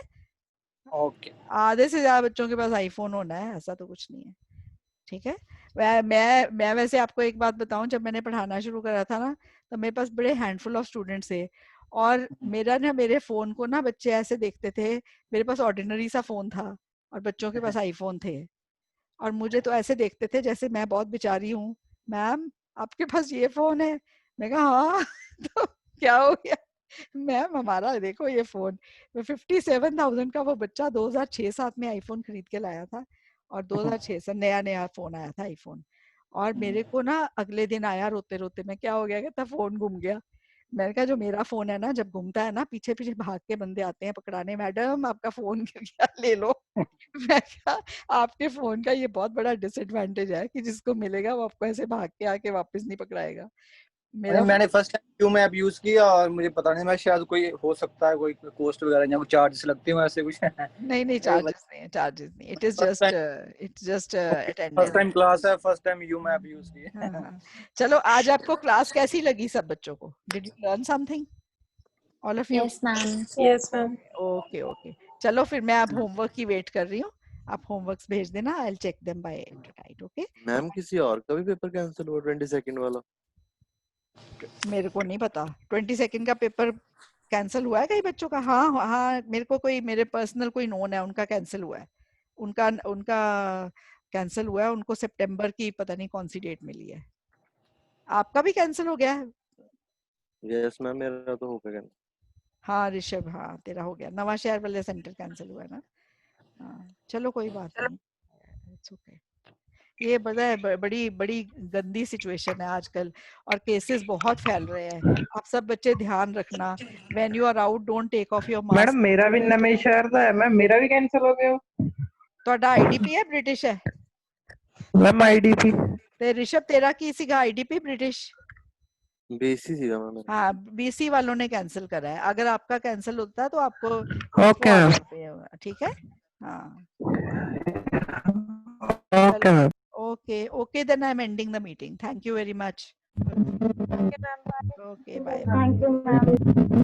ओके. आधे से ज्यादा बच्चों के पास आईफोन होना है, ऐसा तो कुछ नहीं है. ठीक है, मैं वैसे आपको एक बात बताऊं, जब मैंने पढ़ाना शुरू करा था ना, तो मेरे पास बड़े हैंडफुल ऑफ स्टूडेंट्स थे. और मेरे फोन को ना बच्चे ऐसे देखते थे, मेरे पास ऑर्डिनरी सा फोन था और बच्चों के पास आईफोन थे, और मुझे तो ऐसे देखते थे जैसे मैं बहुत बेचारी हूँ. मैम आपके पास ये फोन है? मैं कहा हाँ. तो क्या हो गया? मैम हमारा देखो ये फोन. 57,000 का वो बच्चा 2006-7 में आईफोन खरीद के लाया था, और 2006 से नया फोन आया था आईफोन. और मेरे को ना अगले दिन आया रोते रोते, मैं क्या हो गया? कहता फोन गुम गया. मैंने कहा जो मेरा फोन है ना, जब घूमता है ना, पीछे पीछे भाग के बंदे आते हैं पकड़ाने, मैडम आपका फोन गिर गया, ले लो. मैं कहा आपके फोन का ये बहुत बड़ा डिसएडवांटेज है कि जिसको मिलेगा वो आपको ऐसे भाग के आके वापस नहीं पकड़ाएगा. मैंने फर्स्ट टाइम क्यों मैं यूज किया, और मुझे पता नहीं, मैं शायद कोई हो सकता है कोई कॉस्ट वगैरह या कोई चार्जेस लगते हैं ऐसे कुछ. नहीं चार्जेस नहीं. It is just attendance. First time class है, first time you map use किया. चलो आज आपको क्लास कैसी लगी सब बच्चों को? Did you learn something all of you? Yes ma'am. Yes ma'am. Okay. चलो फिर मैं अब होमवर्क की वेट कर रही हूँ. आप होमवर्क्स भेज देना, I will check them by tonight. Okay ma'am, किसी और का भी पेपर कैंसिल हुआ 22 सेकंड वाला? मेरे को नहीं पता. 22 सेकंड का पेपर कैंसिल हुआ है कई बच्चों का. हाँ, मेरे को कोई, मेरे पर्सनल कोई नोन है, उनका कैंसिल हुआ है. उनका कैंसिल हुआ है. उनको सितंबर की पता नहीं कौन सी डेट मिली है. आपका भी कैंसिल हो गया है? यस मैम, मेरा तो हो गया. हाँ ऋषभ, हाँ तेरा हो गया. नवा शहर वाले सेंटर कैंसिल हुआ है ना. हाँ चलो कोई बात नहीं. It's okay. ये बड़ी गंदी सिचुएशन है आजकल, और केसेस बहुत फैल रहे हैं. आप सब बच्चे ध्यान रखना. When you are out, don't take off your mask. Madam मेरा भी नवे शहर दा है मैम, मेरा भी कैंसिल हो गया. ਤੁਹਾਡਾ आईडीपी है ब्रिटिश है? Ma'am IDP. ते ऋषभ तेरा की सीगा आईडीपी ब्रिटिश? बीसी सीगा मैम. हाँ, बीसी वालों ने कैंसिल करा है. अगर आपका कैंसिल होता है तो आपको ओके. ठीक है. हाँ okay then I'm ending the meeting. Thank you very much. Okay, ma'am. Bye. Okay, bye. Thank you, ma'am.